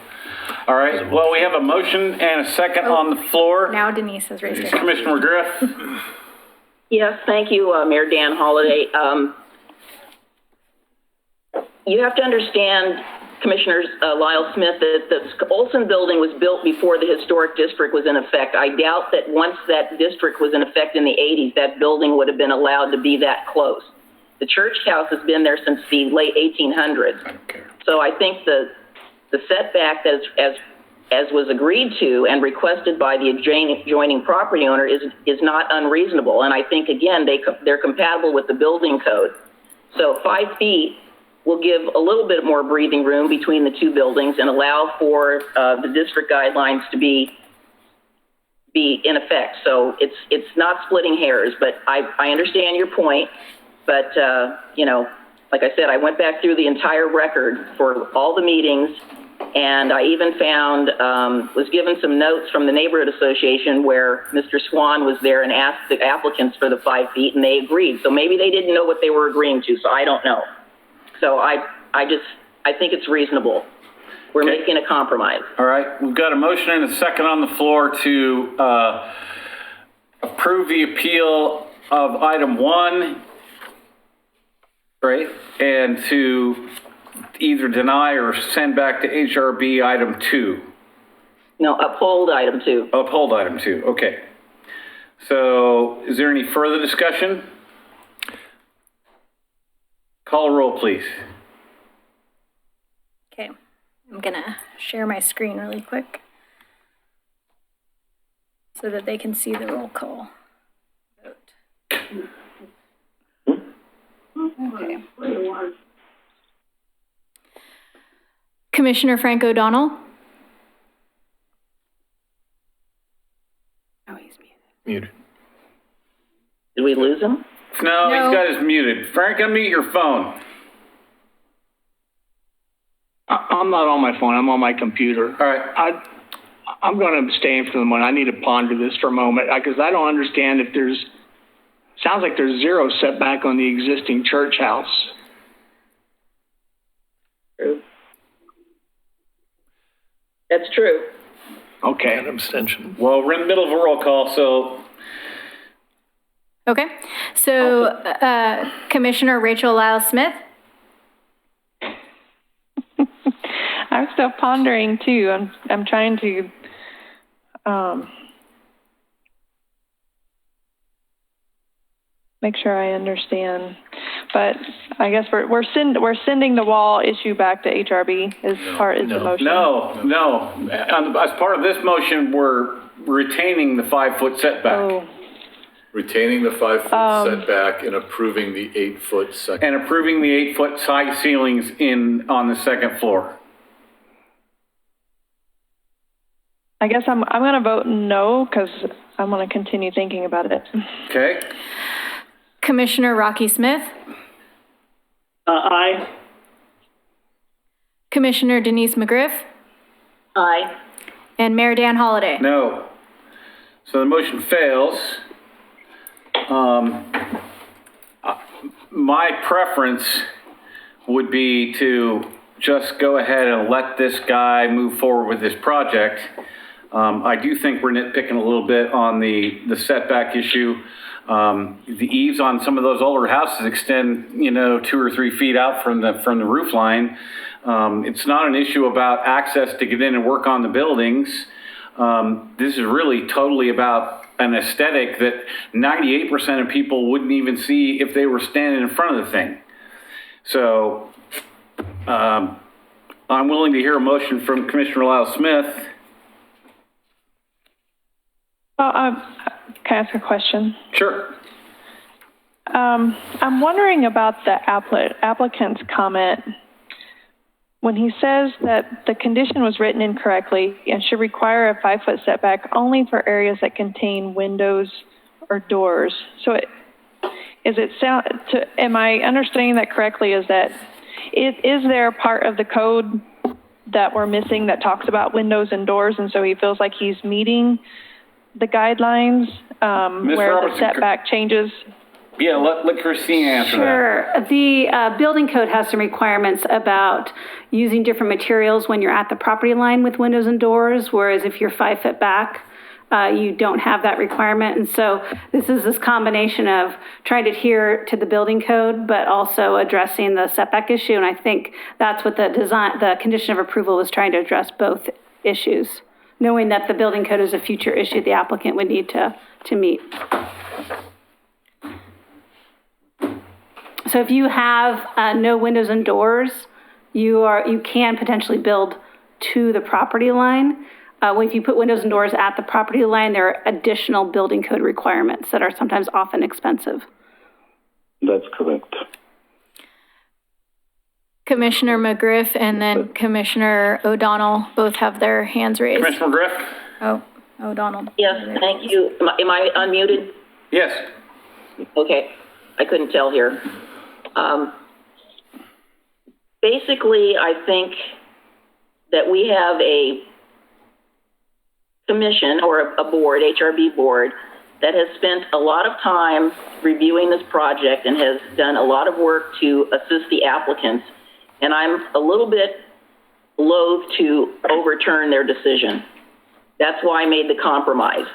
S2: All right. Well, we have a motion and a second on the floor.
S1: Now Denise has raised her hand.
S2: Commissioner McGriff?
S3: Yes, thank you, Mayor Dan Holliday. You have to understand, Commissioners Lyle Smith, that the Olson building was built before the historic district was in effect. I doubt that once that district was in effect in the 80s, that building would have been allowed to be that close. The church house has been there since the late 1800s. So I think the setback that as was agreed to and requested by the adjoining property owner is not unreasonable. And I think, again, they're compatible with the building code. So 5 feet will give a little bit more breathing room between the two buildings and allow for the district guidelines to be in effect. So it's not splitting hairs, but I understand your point. But, like I said, I went back through the entire record for all the meetings, and I even found, was given some notes from the neighborhood association where Mr. Swan was there and asked the applicants for the 5 feet, and they agreed. So maybe they didn't know what they were agreeing to, so I don't know. So I think it's reasonable. We're making a compromise.
S2: All right. We've got a motion and a second on the floor to approve the appeal of item 1, right? And to either deny or send back to HRB item 2.
S3: No, uphold item 2.
S2: Uphold item 2. Okay. So is there any further discussion? Call a roll, please.
S1: Okay, I'm gonna share my screen really quick. so that they can see the roll call vote. Okay. Commissioner Frank O'Donnell?
S8: Oh, he's muted.
S6: Muted.
S3: Did we lose him?
S2: No,
S1: No.
S2: he's got his muted. Frank, unmute your phone.
S11: I'm not on my phone, I'm on my computer.
S2: All right.
S11: I'm going to abstain from the one. I need to ponder this for a moment because I don't understand if sounds like there's zero setback on the existing church house.
S3: True. That's true.
S11: Okay.
S6: An abstention.
S2: Well, we're in the middle of a roll call, so
S1: Okay, so Commissioner Rachel Lyle Smith?
S10: I'm still pondering too. I'm trying to, make sure I understand. But I guess we're sending the wall issue back to HRB is the motion.
S2: no. As part of this motion, we're retaining the 5-foot setback.
S10: Oh,
S12: Retaining the 5-foot setback and approving the 8-foot second.
S2: And approving the 8-foot high ceilings on the second floor.
S10: I guess I'm going to vote no because I'm going to continue thinking about it.
S2: Okay?
S1: Commissioner Rocky Smith?
S5: Aye.
S1: Commissioner Denise McGriff?
S3: Aye.
S1: And Mayor Dan Holliday?
S2: No. So the motion fails. My preference would be to just go ahead and let this guy move forward with this project. I do think we're nitpicking a little bit on the setback issue. The eaves on some of those older houses extend, 2 or 3 feet out from the roof line. It's not an issue about access to get in and work on the buildings. This is really totally about an aesthetic that 98% of people wouldn't even see if they were standing in front of the thing. So I'm willing to hear a motion from Commissioner Lyle Smith.
S10: Can I ask a question?
S2: Sure.
S10: I'm wondering about the applicant's comment when he says that the condition was written incorrectly and should require a 5-foot setback only for areas that contain windows or doors. So am I understanding that correctly? Is there a part of the code that we're missing that talks about windows and doors, and so he feels like he's meeting the guidelines where the setback changes?
S2: Yeah, let Christine answer that.
S8: Sure. The building code has some requirements about using different materials when you're at the property line with windows and doors, whereas if you're 5 foot back, you don't have that requirement. And so this is this combination of trying to adhere to the building code, but also addressing the setback issue. And I think that's what the condition of approval was trying to address, both issues, knowing that the building code is a future issue the applicant would need to meet. So if you have no windows and doors, you can potentially build to the property line. If you put windows and doors at the property line, there are additional building code requirements that are sometimes often expensive.
S4: That's correct.
S1: Commissioner McGriff and then Commissioner O'Donnell both have their hands raised.
S2: Commissioner McGriff?
S1: Oh, O'Donnell.
S3: Yes, thank you. Am I unmuted?
S2: Yes.
S3: Okay, I couldn't tell here. Basically, I think that we have a commission or a board, HRB board, that has spent a lot of time reviewing this project and has done a lot of work to assist the applicants. And I'm a little bit loath to overturn their decision. That's why I made the compromise.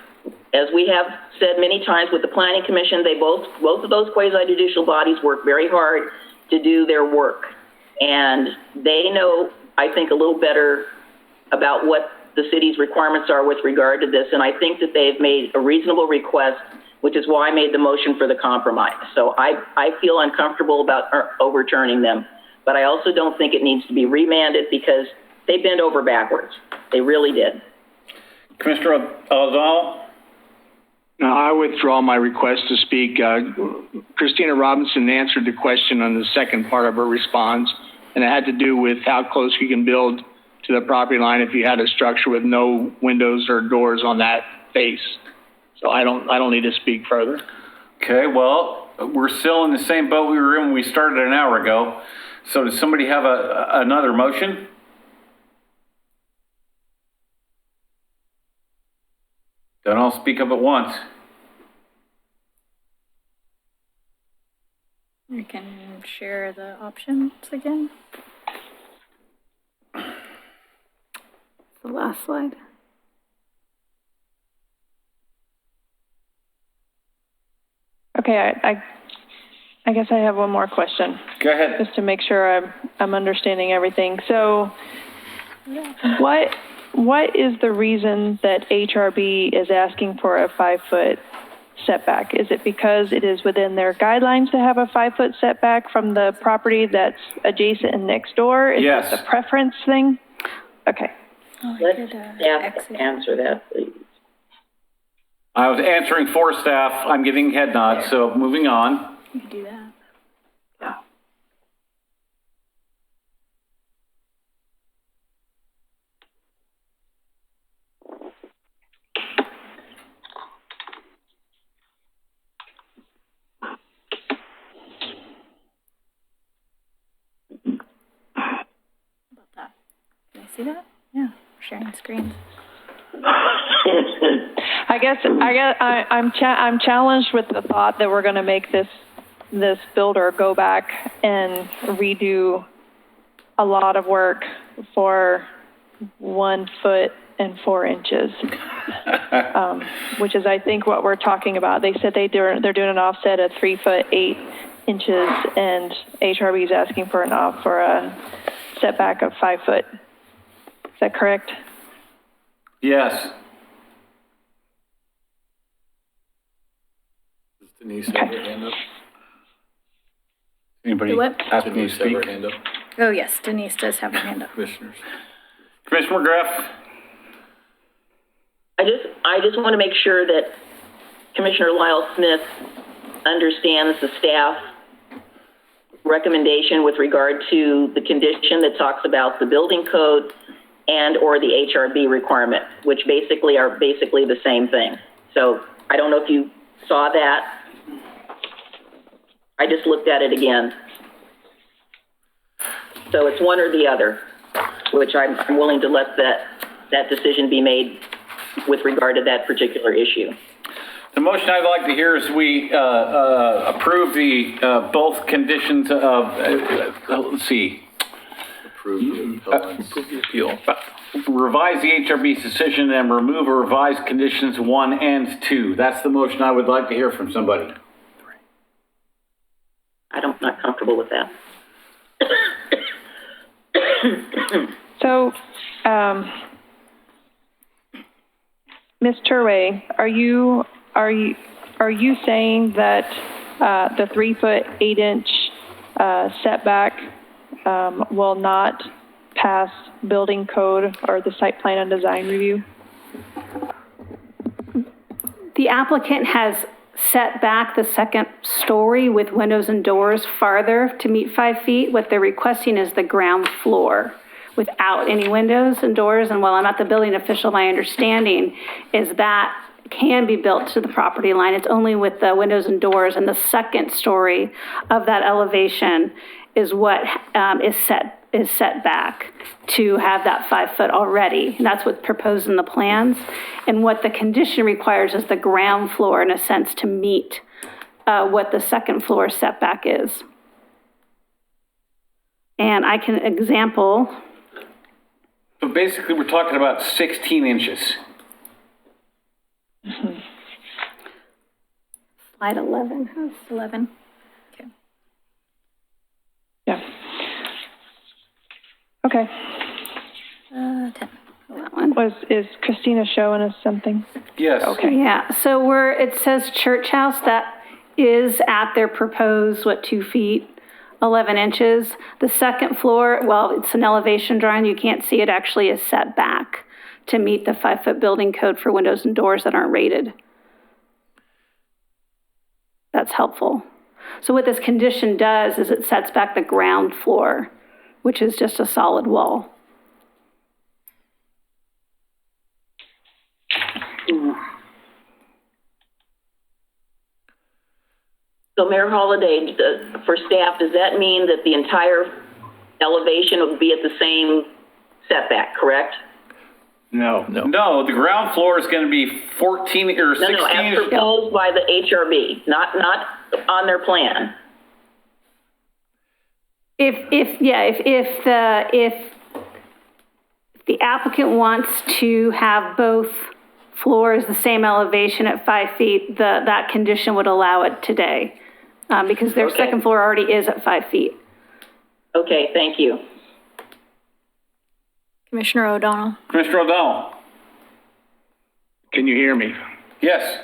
S3: As we have said many times with the Planning Commission, both of those quasi-judicial bodies work very hard to do their work. And they know, I think, a little better about what the city's requirements are with regard to this. And I think that they've made a reasonable request, which is why I made the motion for the compromise. So I feel uncomfortable about overturning them. But I also don't think it needs to be remanded because they bent over backwards. They really did.
S2: Commissioner O'Donnell?
S11: Now, I withdraw my request to speak. Christina Robinson answered the question on the second part of her response, and it had to do with how close you can build to the property line if you had a structure with no windows or doors on that face. So I don't need to speak further.
S2: Okay, well, we're still in the same boat we were in when we started an hour ago. So does somebody have another motion? Don't all speak up at once.
S1: We can share the options again.
S8: The last slide.
S10: Okay, I guess I have one more question.
S2: Go ahead.
S10: Just to make sure I'm understanding everything. So what is the reason that HRB is asking for a 5-foot setback? Is it because it is within their guidelines to have a 5-foot setback from the property that's adjacent and next door? Is
S2: Yes.
S10: it a preference thing? Okay.
S3: Let staff answer that, please.
S2: I was answering for staff. I'm getting head nods, so moving on.
S1: You can do that. Can I see that? Yeah, we're sharing screens.
S10: I'm challenged with the thought that we're going to make this builder go back and redo a lot of work for 1 foot and 4 inches, which is I think what we're talking about. They said they're doing an offset of 3 foot 8 inches, and HRB is asking for a setback of 5 foot. Is that correct?
S2: Yes.
S12: Does Denise have her hand up?
S2: Anybody
S1: Do what?
S2: asking me to
S12: Denise have her
S2: speak?
S12: hand up?
S1: Oh, yes, Denise does have her hand up.
S12: Commissioners.
S2: Commissioner McGrath?
S3: I just want to make sure that Commissioner Lyle Smith understands the staff recommendation with regard to the condition that talks about the building code and or the HRB requirement, which basically are the same thing. So I don't know if you saw that. I just looked at it again. So it's one or the other, which I'm willing to let that decision be made with regard to that particular issue.
S2: The motion I'd like to hear is we approve the both conditions of, let's see.
S12: Approve the appeal.
S2: Revise the HRB's decision and remove or revise conditions 1 and 2. That's the motion I would like to hear from somebody.
S3: I'm not comfortable with that.
S10: So, Ms. Turway, are you saying that the 3 foot 8 inch setback will not pass building code or the site plan and design review?
S8: The applicant has set back the second story with windows and doors farther to meet 5 feet. What they're requesting is the ground floor without any windows and doors. And while I'm not the building official, my understanding is that can be built to the property line. It's only with the windows and doors, and the second story of that elevation is what is set back to have that 5 foot already. And that's what's proposed in the plans. And what the condition requires is the ground floor, in a sense, to meet what the second floor setback is. And I can example.
S2: So basically, we're talking about 16 inches.
S8: Mm-hmm. Slide 11 has
S1: 11. Okay.
S10: Yeah. Okay.
S1: 10.
S8: that one.
S10: Is Christina showing us something?
S2: Yes.
S10: Okay.
S8: Yeah, so it says church house, that is at their proposed, 2 feet, 11 inches. The second floor, well, it's an elevation drawing, you can't see it, actually is set back to meet the 5 foot building code for windows and doors that aren't rated. that's helpful. So what this condition does is it sets back the ground floor, which is just a solid wall.
S3: So Mayor Holliday, for staff, does that mean that the entire elevation would be at the same setback, correct?
S11: No.
S2: No, the ground floor is going to be 14 or 16.
S3: No, as proposed by the HRB, not on their plan.
S8: If the applicant wants to have both floors the same elevation at 5 feet, that condition would allow it today, because their second floor already is at 5 feet.
S3: Okay, thank you.
S1: Commissioner O'Donnell.
S2: Commissioner O'Donnell.
S11: Can you hear me?
S2: Yes.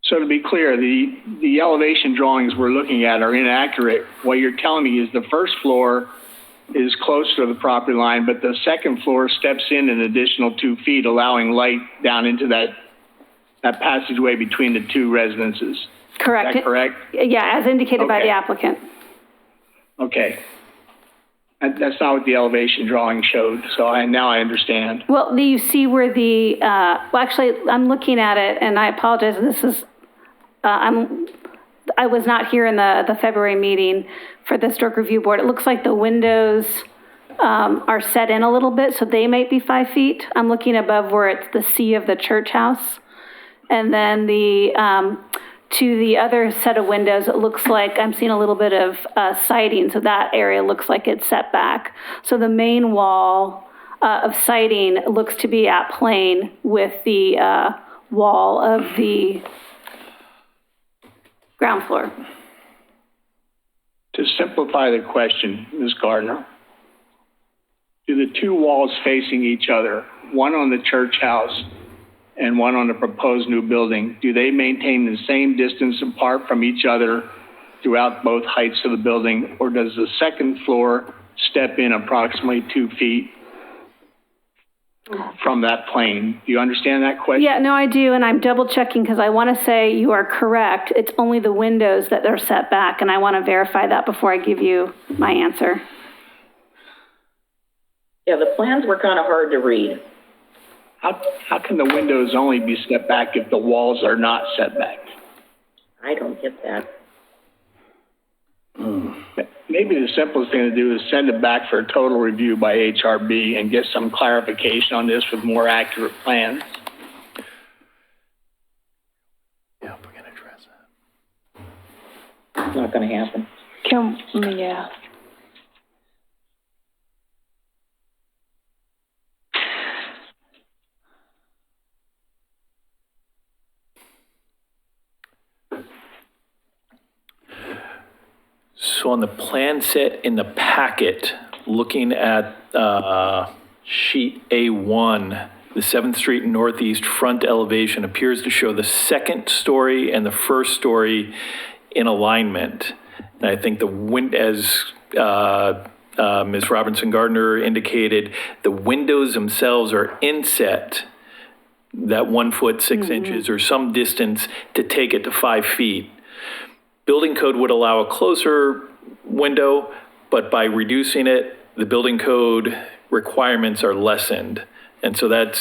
S11: So to be clear, the elevation drawings we're looking at are inaccurate. What you're telling me is the first floor is close to the property line, but the second floor steps in an additional 2 feet, allowing light down into that passageway between the two residences.
S8: Correct.
S11: Is that correct?
S8: Yeah, as indicated by
S11: Okay.
S8: the applicant.
S11: Okay. That's not what the elevation drawing showed, so now I understand.
S8: Well, you see where actually, I'm looking at it, and I apologize, this is, I was not here in the February meeting for the Historic Review Board. It looks like the windows are set in a little bit, so they might be 5 feet. I'm looking above where it's the C of the church house. And then to the other set of windows, it looks like I'm seeing a little bit of siding, so that area looks like it's set back. So the main wall of siding looks to be at plane with the wall of the ground floor.
S11: To simplify the question, Ms. Gardner, do the two walls facing each other, one on the church house and one on the proposed new building, do they maintain the same distance apart from each other throughout both heights of the building, or does the second floor step in approximately 2 feet from that plane? Do you understand that question?
S8: Yeah, no, I do, and I'm double checking because I want to say you are correct. It's only the windows that are set back, and I want to verify that before I give you my answer.
S3: Yeah, the plans were kind of hard to read.
S11: How can the windows only be set back if the walls are not set back?
S3: I don't get that.
S11: Maybe the simplest thing to do is send it back for a total review by HRB and get some clarification on this with more accurate plans.
S6: Yeah, we're going to address that.
S3: It's not going to happen.
S10: Yeah.
S6: So on the plan set in the packet, looking at sheet A1, the 7th Street Northeast front elevation appears to show the second story and the first story in alignment. And I think as Ms. Robinson Gardner indicated, the windows themselves are inset that 1 foot 6 inches or some distance to take it to 5 feet. Building code would allow a closer window, but by reducing it, the building code requirements are lessened. And so that,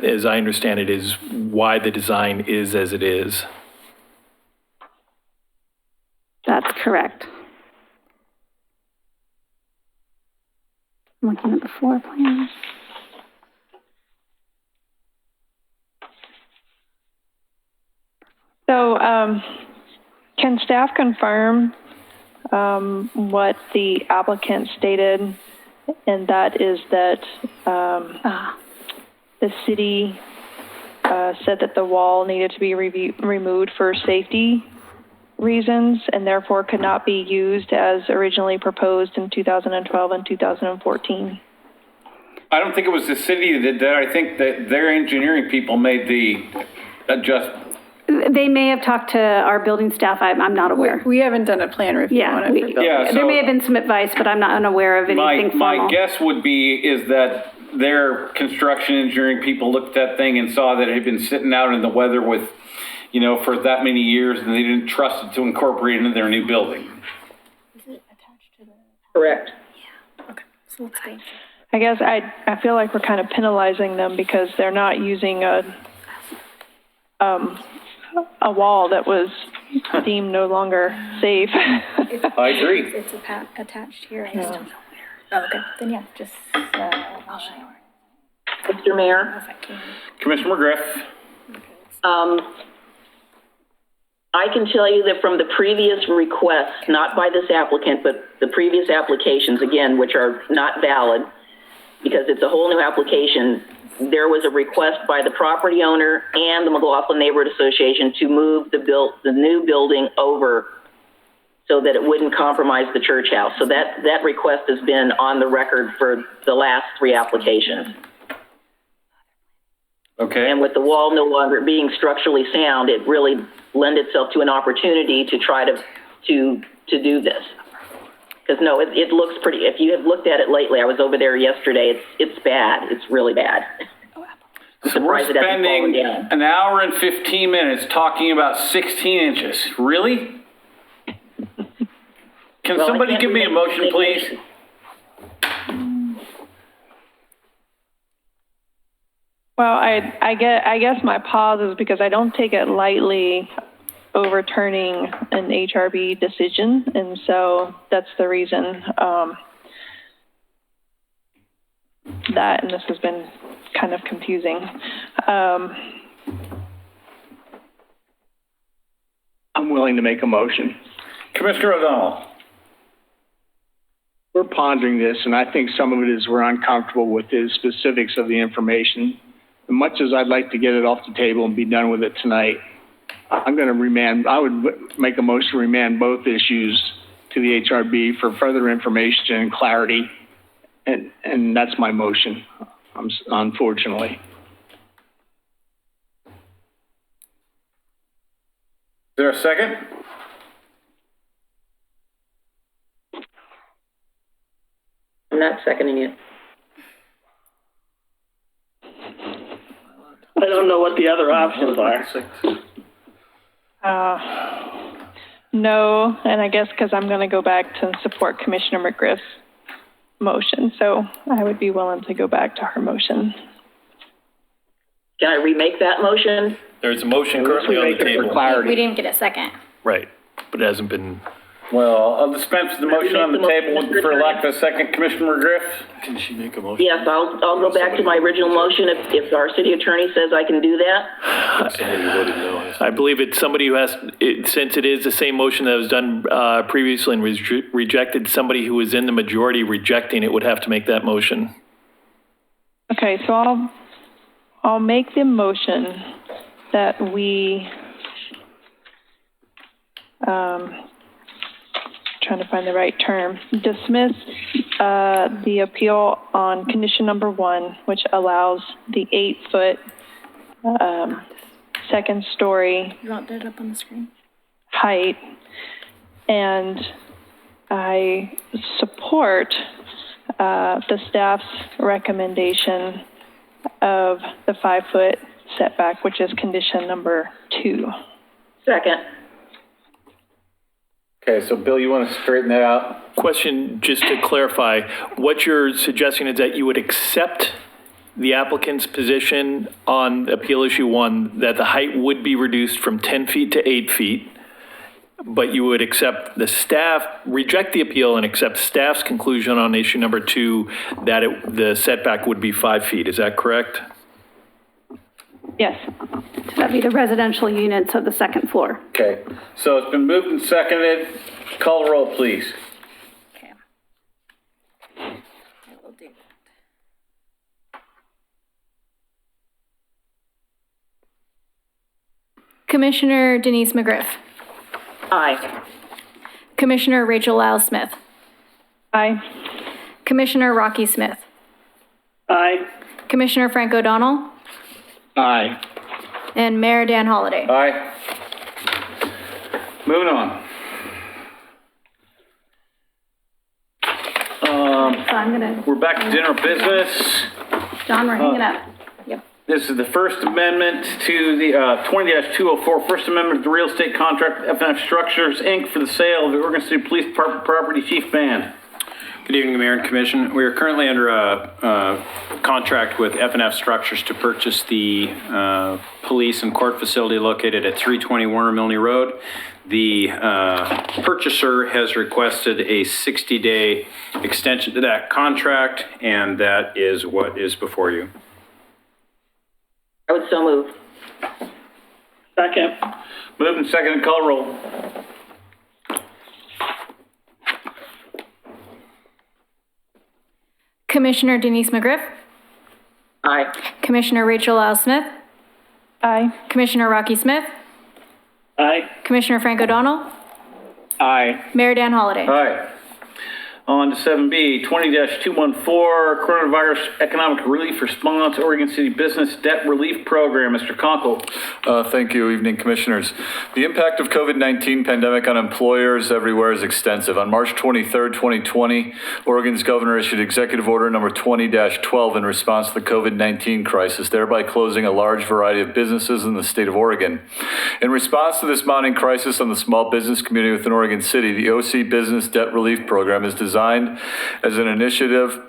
S6: as I understand it, is why the design is as it is.
S8: That's correct. I'm looking at the floor plans.
S10: So, can staff confirm what the applicant stated, and that is that the city said that the wall needed to be removed for safety reasons and therefore could not be used as originally proposed in 2012 and 2014?
S2: I don't think it was the city that did that. I think that their engineering people made the adjustment.
S8: They may have talked to our building staff. I'm not aware.
S7: We haven't done a plan review on it for building.
S2: Yeah,
S8: There
S2: so
S8: may have been some advice, but I'm not unaware of anything formal.
S2: My guess would be is that their construction engineering people looked at that thing and saw that it had been sitting out in the weather with you know, for that many years, and they didn't trust it to incorporate into their new building.
S3: Correct.
S10: I guess I feel like we're kind of penalizing them because they're not using a wall that was deemed no longer safe.
S2: I agree.
S1: It's attached here. I just don't know where. Oh, okay. Then yeah, just, I'll show you.
S3: Mr. Mayor,
S2: Commissioner McGriff.
S3: I can tell you that from the previous requests, not by this applicant, but the previous applications, again, which are not valid, because it's a whole new application, there was a request by the property owner and the McLaughlin Neighborhood Association to move the new building over so that it wouldn't compromise the church house. So that request has been on the record for the last 3 applications.
S2: Okay.
S3: And with the wall no longer being structurally sound, it really lend itself to an opportunity to try to do this. Because no, it looks pretty, if you have looked at it lately, I was over there yesterday, it's bad, it's really bad.
S2: So we're spending an hour and 15 minutes talking about 16 inches. Really? Can somebody give me a motion, please?
S10: Well, I guess my pause is because I don't take it lightly overturning an HRB decision, and so that's the reason that, and this has been kind of confusing.
S11: I'm willing to make a motion.
S2: Commissioner O'Donnell.
S11: We're pondering this, and I think some of it is we're uncomfortable with the specifics of the information. As much as I'd like to get it off the table and be done with it tonight, I'm going to remand. I would make a motion to remand both issues to the HRB for further information and clarity, and that's my motion, unfortunately.
S2: Is there a second?
S3: I'm not seconding it.
S5: I don't know what the other options are.
S10: No, and I guess because I'm going to go back to support Commissioner McGriff's motion, so I would be willing to go back to her motion.
S3: Can I remake that motion?
S6: There's a motion currently on the table.
S1: We didn't get a second.
S6: Right, but it hasn't been.
S2: Well, I'll dispense with the motion on the table for lack of a second. Commissioner McGriff?
S12: Can she make a motion?
S3: Yes, I'll go back to my original motion if our city attorney says I can do that.
S12: Somebody voted no.
S6: I believe it's somebody who has, since it is the same motion that was done previously and was rejected, somebody who was in the majority rejecting it would have to make that motion.
S10: Okay, so I'll make the motion that we, trying to find the right term, dismiss the appeal on condition number 1, which allows the 8-foot second story
S1: You want that up on the screen?
S10: height, and I support the staff's recommendation of the 5-foot setback, which is condition number 2.
S3: Second.
S2: Okay, so Bill, you want to straighten that out?
S6: Question, just to clarify, what you're suggesting is that you would accept the applicant's position on appeal issue 1, that the height would be reduced from 10 feet to 8 feet, but you would accept reject the appeal and accept staff's conclusion on issue number 2, that the setback would be 5 feet. Is that correct?
S10: Yes.
S8: That'd be the residential units of the second floor.
S2: Okay, so it's been moved and seconded. Call the roll, please.
S1: Okay. I will do that. Commissioner Denise McGriff.
S3: Aye.
S1: Commissioner Rachel Lyle Smith.
S10: Aye.
S1: Commissioner Rocky Smith.
S5: Aye.
S1: Commissioner Frank O'Donnell.
S11: Aye.
S1: And Mayor Dan Holliday.
S2: Aye. Moving on.
S8: So I'm gonna,
S2: We're back to dinner business.
S8: John, we're hanging up. Yep.
S2: This is the First Amendment to the 20-204 First Amendment to the Real Estate Contract with FNF Structures, Inc. for the sale of the Oregon City Police Department property. Chief Band.
S13: Good evening, Mayor and Commission. We are currently under a contract with FNF Structures to purchase the police and court facility located at 320 Warner Milne Road. The purchaser has requested a 60-day extension to that contract, and that is what is before you.
S3: I would so move.
S5: Second.
S2: Moved and seconded. Call roll.
S1: Commissioner Denise McGriff.
S3: Aye.
S1: Commissioner Rachel Lyle Smith.
S10: Aye.
S1: Commissioner Rocky Smith.
S5: Aye.
S1: Commissioner Frank O'Donnell.
S11: Aye.
S1: Mayor Dan Holliday.
S2: Aye. On to 7B, 20-214, Coronavirus Economic Relief Response, Oregon City Business Debt Relief Program. Mr. Conkle.
S12: Thank you, evening commissioners. The impact of COVID-19 pandemic on employers everywhere is extensive. On March 23rd, 2020, Oregon's governor issued Executive Order number 20-12 in response to the COVID-19 crisis, thereby closing a large variety of businesses in the state of Oregon. In response to this mounting crisis on the small business community within Oregon City, the OC Business Debt Relief Program is designed as an initiative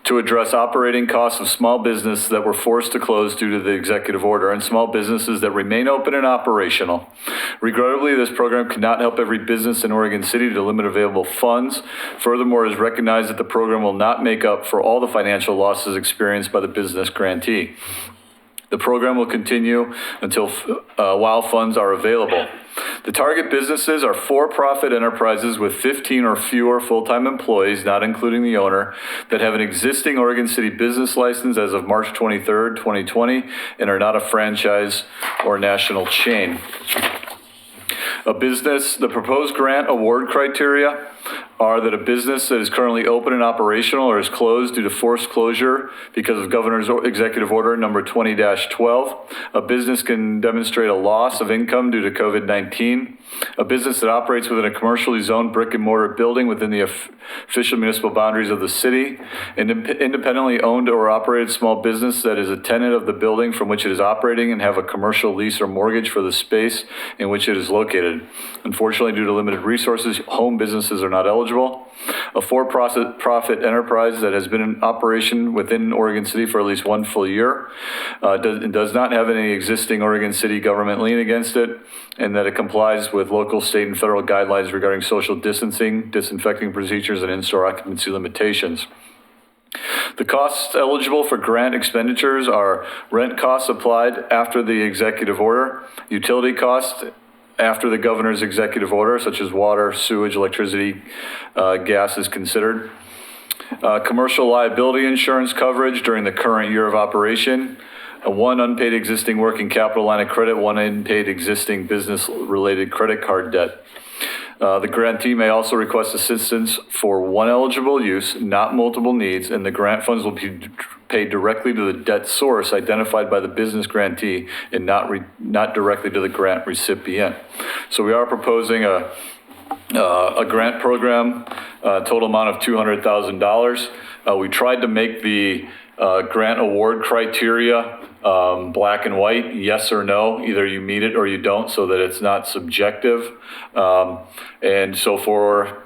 S12: to address operating costs of small business that were forced to close due to the executive order and small businesses that remain open and operational. Regrettably, this program cannot help every business in Oregon City to limit available funds. Furthermore, it is recognized that the program will not make up for all the financial losses experienced by the business grantee. The program will continue until while funds are available. The target businesses are for-profit enterprises with 15 or fewer full-time employees, not including the owner, that have an existing Oregon City business license as of March 23rd, 2020, and are not a franchise or national chain. The proposed grant award criteria are that a business that is currently open and operational or is closed due to forced closure because of Governor's Executive Order number 20-12. A business can demonstrate a loss of income due to COVID-19. A business that operates within a commercially zoned brick and mortar building within the official municipal boundaries of the city. An independently owned or operated small business that is a tenant of the building from which it is operating and have a commercial lease or mortgage for the space in which it is located. Unfortunately, due to limited resources, home businesses are not eligible. A for-profit enterprise that has been in operation within Oregon City for at least one full year, does not have any existing Oregon City government lien against it, and that it complies with local, state, and federal guidelines regarding social distancing, disinfecting procedures, and in-store occupancy limitations. The costs eligible for grant expenditures are rent costs applied after the executive order, utility costs after the governor's executive order, such as water, sewage, electricity, gas is considered. Commercial liability insurance coverage during the current year of operation. One unpaid existing working capital line of credit, one unpaid existing business-related credit card debt. The grantee may also request assistance for one eligible use, not multiple needs, and the grant funds will be paid directly to the debt source identified by the business grantee and not directly to the grant recipient. So we are proposing a grant program, total amount of $200,000. We tried to make the grant award criteria black and white, yes or no, either you meet it or you don't, so that it's not subjective. And so for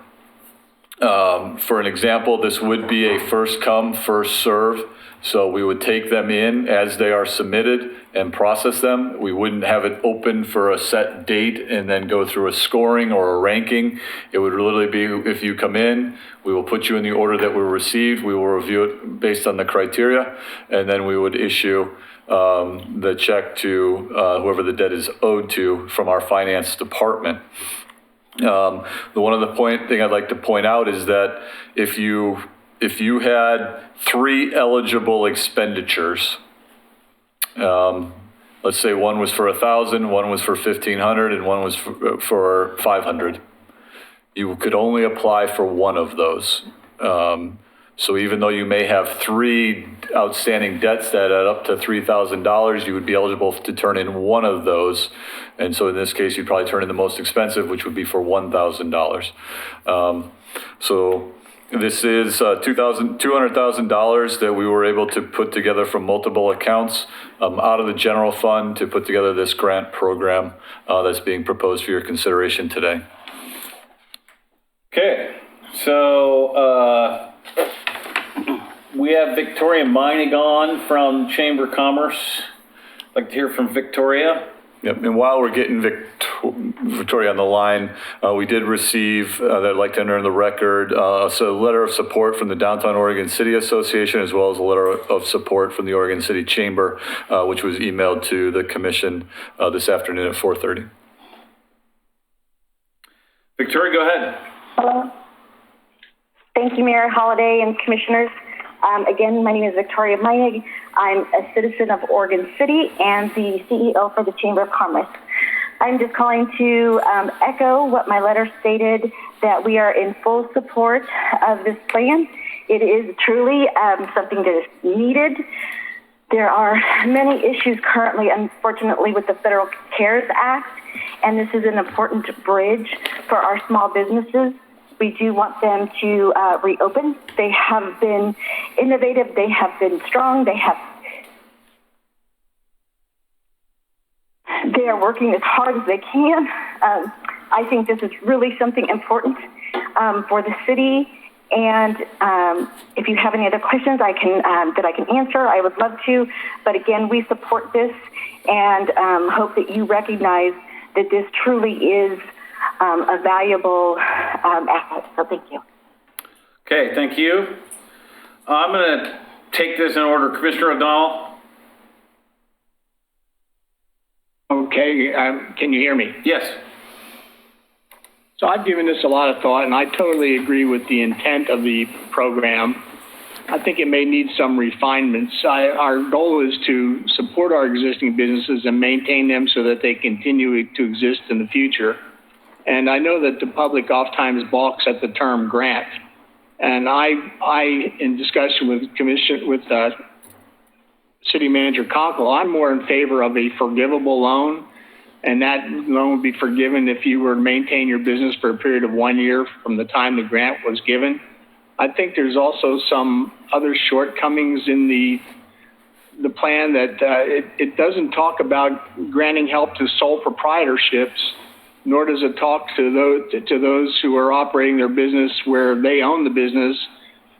S12: an example, this would be a first come, first serve. So we would take them in as they are submitted and process them. We wouldn't have it open for a set date and then go through a scoring or a ranking. It would literally be, if you come in, we will put you in the order that we received. We will review it based on the criteria, and then we would issue the check to whoever the debt is owed to from our finance department. The one other thing I'd like to point out is that if you had 3 eligible expenditures, let's say one was for $1,000, one was for $1,500, and one was for $500, you could only apply for one of those. So even though you may have 3 outstanding debts that add up to $3,000, you would be eligible to turn in one of those. And so in this case, you'd probably turn in the most expensive, which would be for $1,000. So This is $200,000 that we were able to put together from multiple accounts out of the general fund to put together this grant program that's being proposed for your consideration today.
S2: Okay, so we have Victoria Meinegon from Chamber of Commerce. I'd like to hear from Victoria.
S12: Yep, and while we're getting Victoria on the line, we did receive, that I'd like to enter in the record, so a letter of support from the Downtown Oregon City Association, as well as a letter of support from the Oregon City Chamber, which was emailed to the commission this afternoon at 4:30.
S2: Victoria, go ahead.
S14: Hello. Thank you, Mayor Holliday and Commissioners. Again, my name is Victoria Meinig. I'm a citizen of Oregon City and the CEO for the Chamber of Commerce. I'm just calling to echo what my letter stated, that we are in full support of this plan. It is truly something that is needed. There are many issues currently, unfortunately, with the Federal CARES Act, and this is an important bridge for our small businesses. We do want them to reopen. They have been innovative. They have been strong. They are working as hard as they can. I think this is really something important for the city. And if you have any other questions that I can answer, I would love to. But again, we support this and hope that you recognize that this truly is a valuable asset. So thank you.
S2: Okay, thank you. I'm going to take this in order. Commissioner O'Donnell.
S11: Okay, can you hear me?
S2: Yes.
S11: So I've given this a lot of thought, and I totally agree with the intent of the program. I think it may need some refinements. Our goal is to support our existing businesses and maintain them so that they continue to exist in the future. And I know that the public oftentimes balks at the term grant. And I in discussion with City Manager Conkle, I'm more in favor of a forgivable loan. And that loan would be forgiven if you were to maintain your business for a period of 1 year from the time the grant was given. I think there's also some other shortcomings in the plan that it doesn't talk about granting help to sole proprietorships, nor does it talk to those who are operating their business where they own the business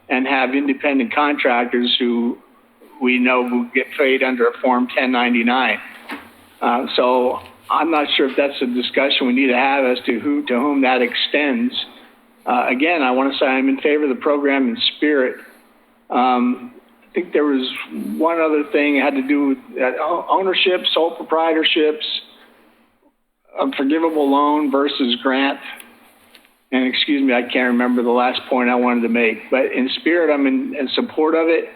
S11: and have independent contractors who we know will get paid under a Form 1099. So I'm not sure if that's a discussion we need to have as to whom that extends. Again, I want to say I'm in favor of the program in spirit. I think there was one other thing it had to do with ownership, sole proprietorships, a forgivable loan versus grant. And excuse me, I can't remember the last point I wanted to make. But in spirit, I'm in support of it.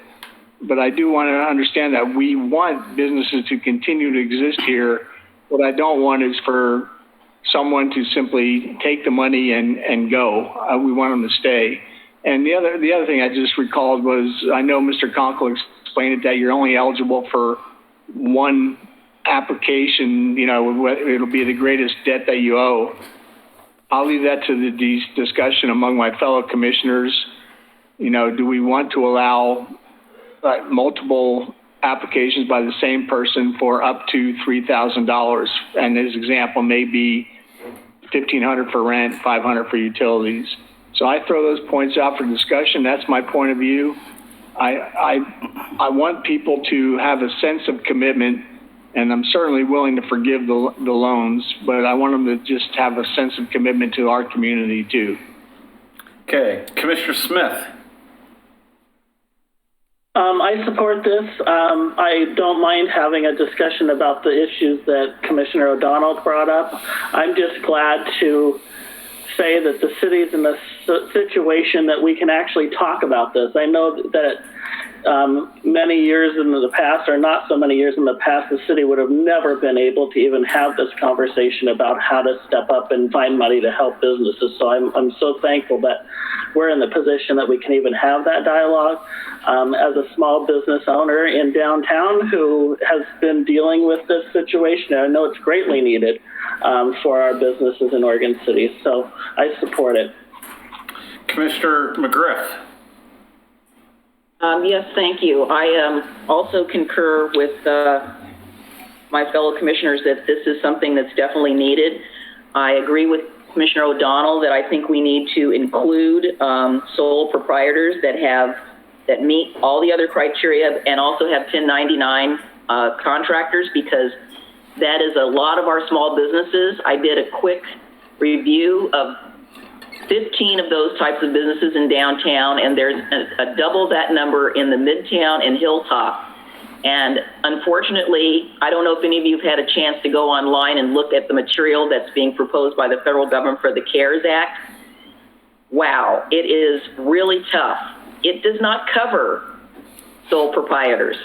S11: But I do want to understand that we want businesses to continue to exist here. What I don't want is for someone to simply take the money and go. We want them to stay. And the other thing I just recalled was, I know Mr. Conkle explained it, that you're only eligible for one application. You know, it'll be the greatest debt that you owe. I'll leave that to the discussion among my fellow commissioners. You know, do we want to allow multiple applications by the same person for up to $3,000? And his example may be $1,500 for rent, $500 for utilities. So I throw those points out for discussion. That's my point of view. I want people to have a sense of commitment, and I'm certainly willing to forgive the loans, but I want them to just have a sense of commitment to our community too.
S2: Okay, Commissioner Smith.
S15: I support this. I don't mind having a discussion about the issues that Commissioner O'Donnell brought up. I'm just glad to say that the city's in a situation that we can actually talk about this. I know that many years in the past, or not so many years in the past, the city would have never been able to even have this conversation about how to step up and find money to help businesses. So I'm so thankful that we're in the position that we can even have that dialogue. As a small business owner in downtown who has been dealing with this situation, I know it's greatly needed for our businesses in Oregon City. So I support it.
S2: Commissioner McGriff.
S3: Yes, thank you. I also concur with my fellow commissioners that this is something that's definitely needed. I agree with Commissioner O'Donnell that I think we need to include sole proprietors that meet all the other criteria and also have 1099 contractors, because that is a lot of our small businesses. I did a quick review of 15 of those types of businesses in downtown, and there's a double that number in the Midtown and Hilltop. And unfortunately, I don't know if any of you have had a chance to go online and look at the material that's being proposed by the federal government for the CARES Act. Wow, it is really tough. It does not cover sole proprietors.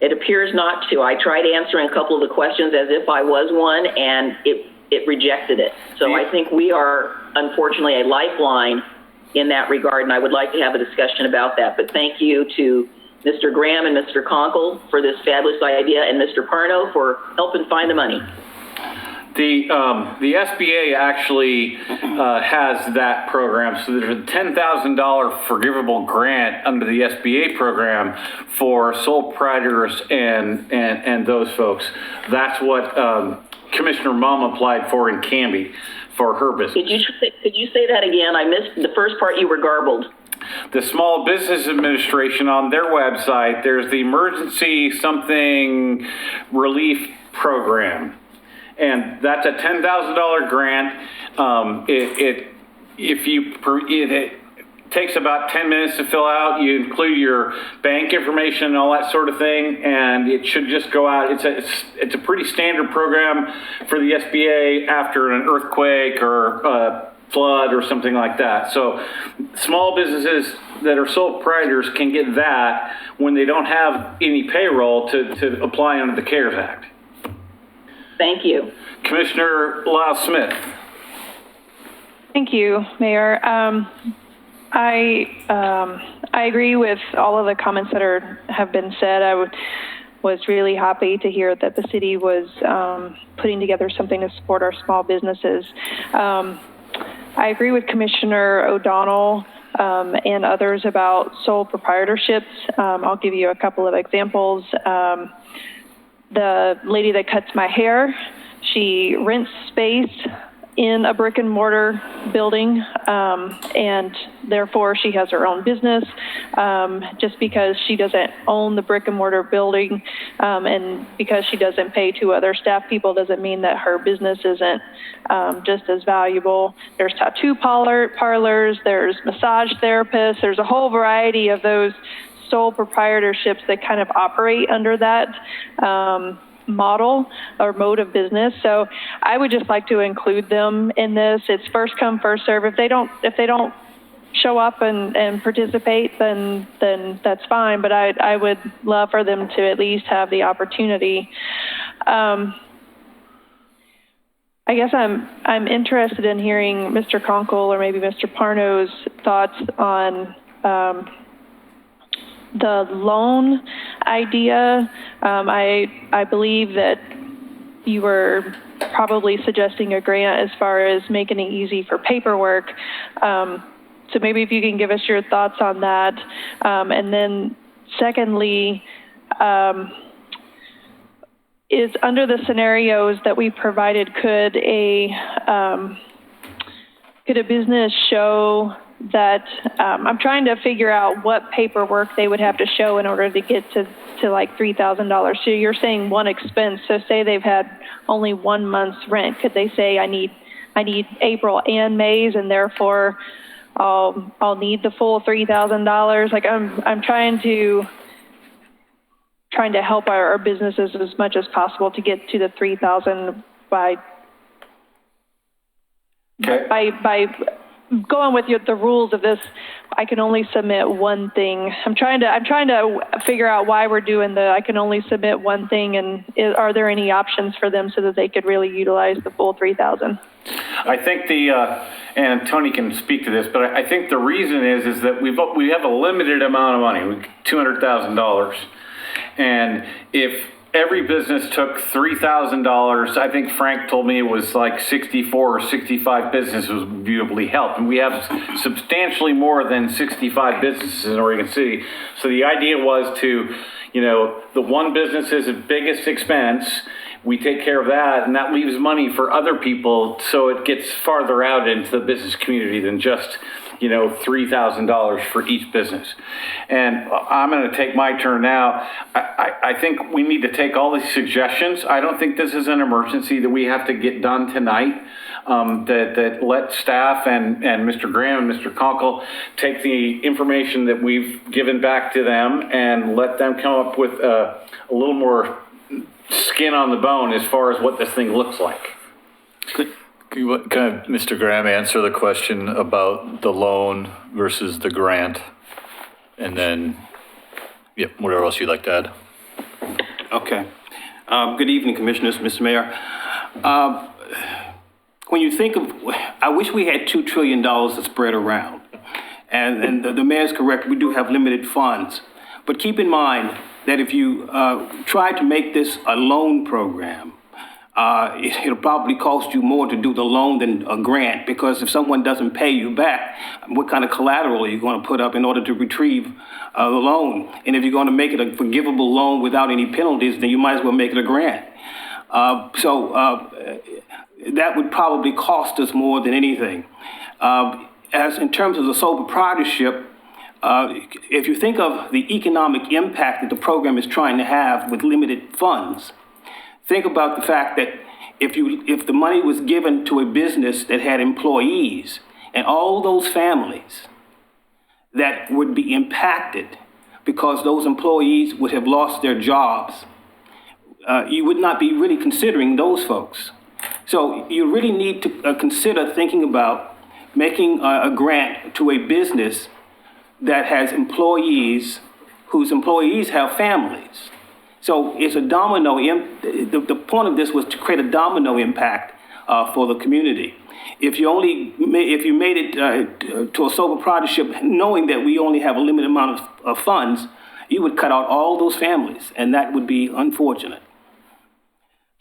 S3: It appears not to. I tried answering a couple of the questions as if I was one, and it rejected it. So I think we are, unfortunately, a lifeline in that regard, and I would like to have a discussion about that. But thank you to Mr. Graham and Mr. Conkle for this fabulous idea, and Mr. Parno for helping find the money.
S2: The SBA actually has that program. So there's a $10,000 forgivable grant under the SBA program for sole proprietors and those folks. That's what Commissioner Mum applied for in Canby for her business.
S3: Could you say that again? I missed the first part. You were garbled.
S2: The Small Business Administration, on their website, there's the Emergency Something Relief Program. And that's a $10,000 grant. It takes about 10 minutes to fill out. You include your bank information and all that sort of thing, and it should just go out. It's a pretty standard program for the SBA after an earthquake or flood or something like that. So small businesses that are sole proprietors can get that when they don't have any payroll to apply under the CARES Act.
S3: Thank you.
S2: Commissioner Lyle Smith.
S10: Thank you, Mayor. I agree with all of the comments that have been said. I was really happy to hear that the city was putting together something to support our small businesses. I agree with Commissioner O'Donnell and others about sole proprietorships. I'll give you a couple of examples. The lady that cuts my hair, she rents space in a brick and mortar building, and therefore she has her own business. Just because she doesn't own the brick and mortar building and because she doesn't pay 2 other staff people doesn't mean that her business isn't just as valuable. There's tattoo parlors, there's massage therapists, there's a whole variety of those sole proprietorships that kind of operate under that model or mode of business. So I would just like to include them in this. It's first come, first serve. If they don't show up and participate, then that's fine. But I would love for them to at least have the opportunity. I guess I'm interested in hearing Mr. Conkle or maybe Mr. Parno's thoughts on the loan idea. I believe that you were probably suggesting a grant as far as making it easy for paperwork. So maybe if you can give us your thoughts on that. And then secondly, is under the scenarios that we provided, could a business show that I'm trying to figure out what paperwork they would have to show in order to get to like $3,000. So you're saying one expense. So say they've had only 1 month's rent. Could they say I need April and May's, and therefore I'll need the full $3,000? Like I'm trying to help our businesses as much as possible to get to the $3,000 by going with the rules of this. I can only submit one thing. I'm trying to figure out why we're doing I can only submit one thing, and are there any options for them so that they could really utilize the full $3,000?
S2: I think and Tony can speak to this, but I think the reason is that we have a limited amount of money, $200,000, and if every business took $3,000. I think Frank told me it was like 64 or 65 businesses would be helped. And we have substantially more than 65 businesses in Oregon City. So the idea was to, the one business's biggest expense, we take care of that, and that leaves money for other people, so it gets farther out into the business community than just, $3,000 for each business. And I'm going to take my turn now. I think we need to take all these suggestions. I don't think this is an emergency that we have to get done tonight. That let staff and Mr. Graham and Mr. Conkle take the information that we've given back to them and let them come up with a little more skin on the bone as far as what this thing looks like.
S12: Can Mr. Graham answer the question about the loan versus the grant? And then, whatever else you'd like to add.
S16: Okay. Good evening, Commissioners, Mr. Mayor. When you think of, I wish we had $2 trillion to spread around. And the mayor's correct, we do have limited funds. But keep in mind that if you try to make this a loan program, it'll probably cost you more to do the loan than a grant, because if someone doesn't pay you back, what kind of collateral are you going to put up in order to retrieve the loan? And if you're going to make it a forgivable loan without any penalties, then you might as well make it a grant. That would probably cost us more than anything. As in terms of the sole proprietorship, if you think of the economic impact that the program is trying to have with limited funds, think about the fact that if the money was given to a business that had employees and all those families that would be impacted because those employees would have lost their jobs, you would not be really considering those folks. So you really need to consider thinking about making a grant to a business that has employees whose employees have families. So it's a domino. The point of this was to create a domino impact for the community. If you made it to a sole proprietorship, knowing that we only have a limited amount of funds, you would cut out all those families, and that would be unfortunate.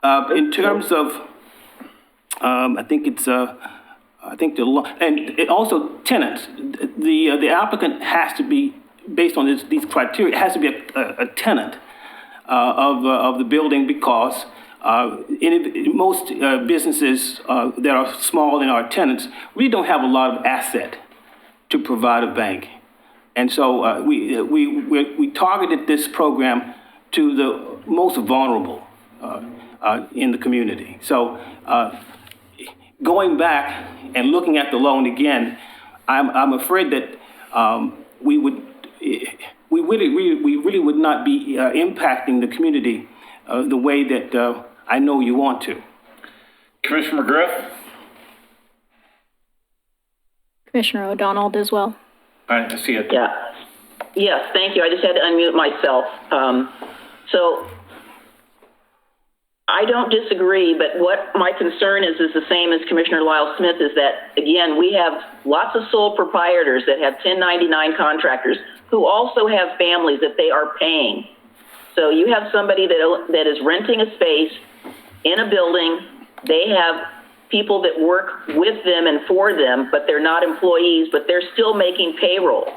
S16: In terms of, I think it also tenants. The applicant has to be, based on these criteria, it has to be a tenant of the building, because most businesses that are small and are tenants really don't have a lot of asset to provide a bank. And so we targeted this program to the most vulnerable in the community. So going back and looking at the loan again, I'm afraid that we really would not be impacting the community the way that I know you want to.
S2: Commissioner McGriff?
S1: Commissioner O'Donnell as well.
S2: All right, I see it.
S3: Yeah. Yes, thank you. I just had to unmute myself. So I don't disagree, but what my concern is the same as Commissioner Lyle Smith, is that, again, we have lots of sole proprietors that have 1099 contractors who also have families that they are paying. So you have somebody that is renting a space in a building. They have people that work with them and for them, but they're not employees, but they're still making payroll.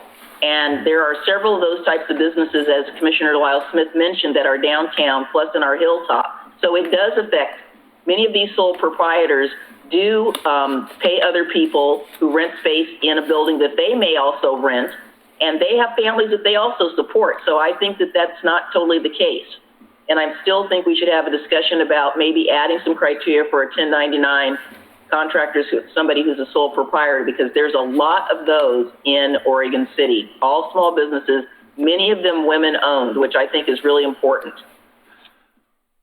S3: And there are several of those types of businesses, as Commissioner Lyle Smith mentioned, that are downtown, plus in our hilltop. So it does affect, many of these sole proprietors do pay other people who rent space in a building that they may also rent, and they have families that they also support. So I think that that's not totally the case. And I still think we should have a discussion about maybe adding some criteria for a 1099 contractors, somebody who's a sole proprietor, because there's a lot of those in Oregon City, all small businesses, many of them women owned, which I think is really important.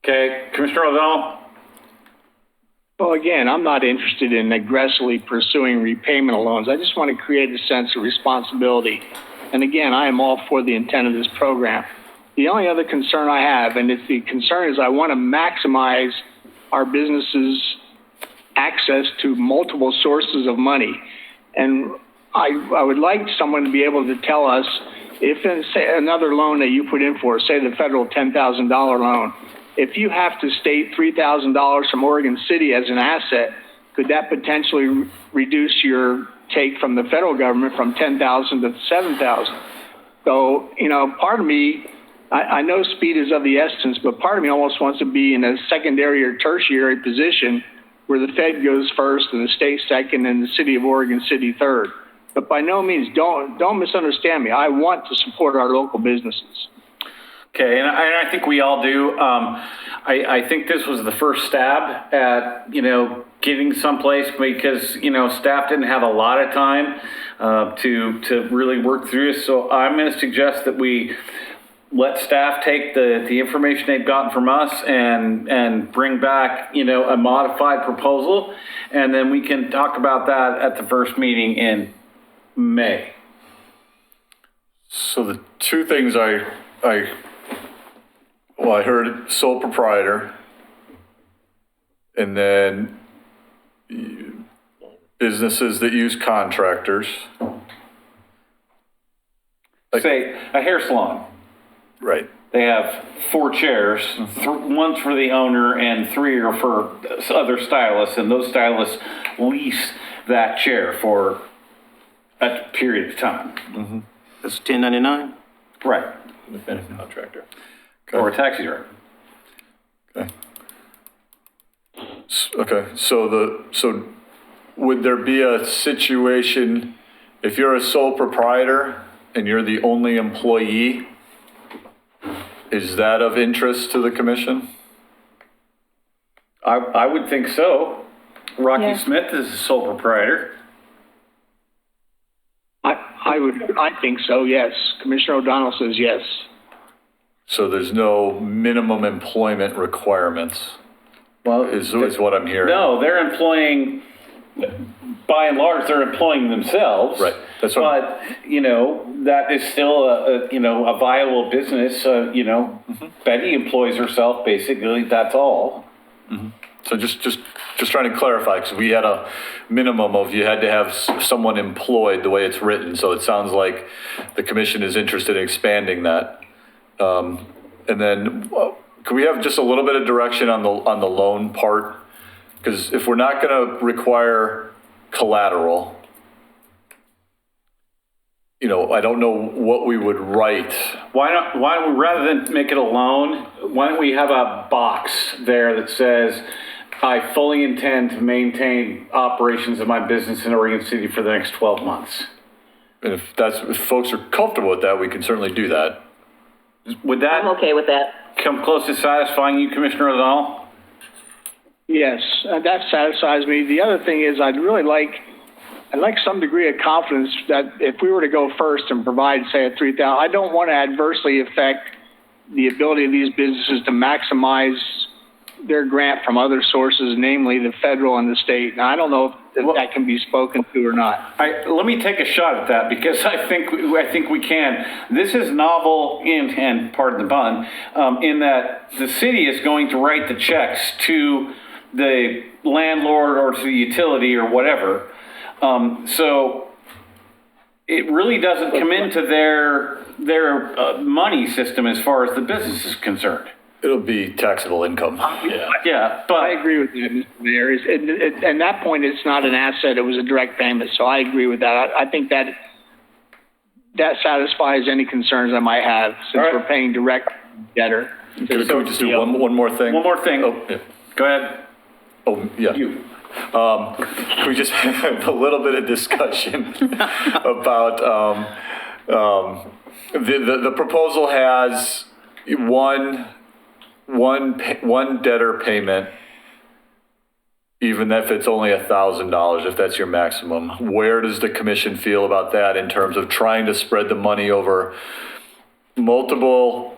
S2: Okay, Commissioner O'Donnell?
S11: Well, again, I'm not interested in aggressively pursuing repayment of loans. I just want to create a sense of responsibility. And again, I am all for the intent of this program. The only other concern I have, and the concern is I want to maximize our businesses' access to multiple sources of money. And I would like someone to be able to tell us if, say, another loan that you put in for, say the federal $10,000 loan, if you have to state $3,000 from Oregon City as an asset, could that potentially reduce your take from the federal government from 10,000 to 7,000? So, part of me, I know speed is of the essence, but part of me almost wants to be in a secondary or tertiary position where the Fed goes first and the state second and the city of Oregon City third. But by no means, don't misunderstand me. I want to support our local businesses.
S2: Okay, and I think we all do. I think this was the first stab at, getting someplace because, staff didn't have a lot of time to really work through this. So I'm going to suggest that we let staff take the information they've gotten from us and bring back, a modified proposal. And then we can talk about that at the first meeting in May.
S12: So the two things I heard sole proprietor, and then businesses that use contractors.
S2: Say a hair salon.
S12: Right.
S2: They have 4 chairs, one's for the owner and 3 are for other stylists, and those stylists lease that chair for a period of time.
S16: Mm-hmm. That's 1099?
S2: Right.
S6: Independent contractor.
S2: Okay. Or a taxi driver.
S12: Okay. So would there be a situation if you're a sole proprietor and you're the only employee? Is that of interest to the commission?
S2: I would think so. Rocky Smith is a sole proprietor.
S11: I think so, yes. Commissioner O'Donnell says yes.
S12: So there's no minimum employment requirements, is what I'm hearing.
S2: No, they're employing, by and large, they're employing themselves.
S12: Right. That's what
S2: that is still a viable business. Betty employs herself, basically, that's all.
S12: Mm-hmm. So just trying to clarify, because we had a minimum of you had to have someone employed the way it's written. So it sounds like the commission is interested in expanding that. And then could we have just a little bit of direction on the loan part? Because if we're not going to require collateral, I don't know what we would write.
S2: Why don't we, rather than make it a loan, why don't we have a box there that says, I fully intend to maintain operations of my business in Oregon City for the next 12 months.
S12: And if folks are comfortable with that, we can certainly do that.
S2: Would that?
S3: I'm okay with that.
S2: Come close to satisfying you, Commissioner O'Donnell?
S11: Yes, that satisfies me. The other thing is I'd like some degree of confidence that if we were to go first and provide, say, a $3,000, I don't want to adversely affect the ability of these businesses to maximize their grant from other sources, namely the federal and the state. Now, I don't know if that can be spoken to or not.
S2: Let me take a shot at that because I think we can. This is novel and pardon the pun, in that the city is going to write the checks to the landlord or to the utility or whatever. So it really doesn't come into their money system as far as the business is concerned.
S12: It'll be taxable income.
S2: Yeah, but
S11: I agree with that, Mr. Mayor. At that point, it's not an asset; it was a direct payment. So I agree with that. I think that satisfies any concerns I might have since we're paying direct debtor.
S12: Can we just do one more thing?
S2: One more thing.
S12: Oh, yeah.
S2: Go ahead.
S12: Oh, yeah.
S2: You.
S12: Can we just have a little bit of discussion about the proposal has one debtor payment, even if it's only $1,000, if that's your maximum. Where does the commission feel about that in terms of trying to spread the money over multiple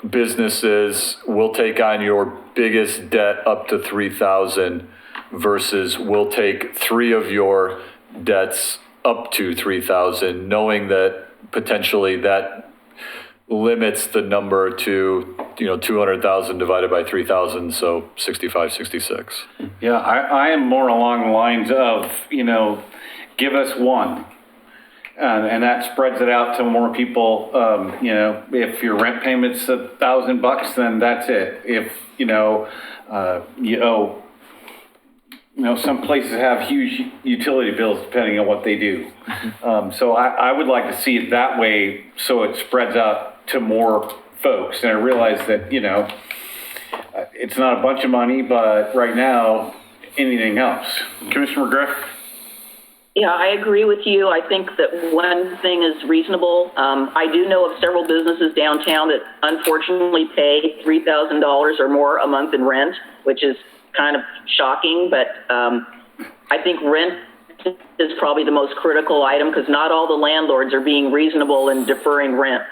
S12: businesses? We'll take on your biggest debt up to $3,000 versus we'll take 3 of your debts up to $3,000, knowing that potentially that limits the number to 200,000 divided by 3,000, so 65, 66.
S2: Yeah, I am more along the lines of, give us one. And that spreads it out to more people. You know, if your rent payment's $1,000, then that's it. If, you know, some places have huge utility bills depending on what they do. So I would like to see it that way so it spreads out to more folks. And I realize that, you know, it's not a bunch of money, but right now, anything else. Commissioner McGriff?
S3: Yeah, I agree with you. I think that one thing is reasonable. I do know of several businesses downtown that unfortunately pay $3,000 or more a month in rent, which is kind of shocking, but I think rent is probably the most critical item because not all the landlords are being reasonable in deferring rent.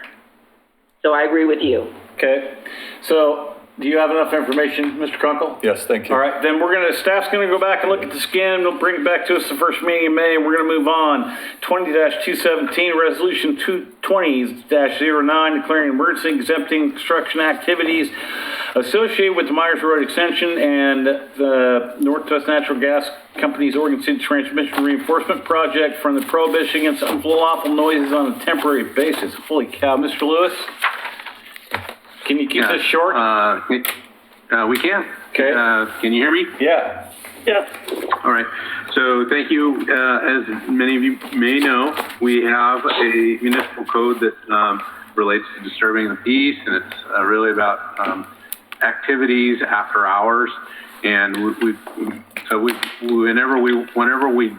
S3: So I agree with you.
S2: Okay. So do you have enough information, Mr. Kunkel?
S12: Yes, thank you.
S2: All right, then staff's gonna go back and look at the scan. They'll bring it back to us the first meeting in May, and we're gonna move on. 20-217, Resolution 220-09, declaring emergency exempting construction activities associated with the Myers Road extension and the Northwest Natural Gas Company's Oregon City Transmission Reinforcement Project from the prohibition against unlawful noises on a temporary basis. Holy cow, Mr. Lewis? Can you keep this short?
S17: We can.
S2: Okay.
S17: Can you hear me?
S2: Yeah.
S15: Yes.
S17: All right. So thank you. As many of you may know, we have a municipal code that relates to disturbing the peace, and it's really about activities after hours. And whenever we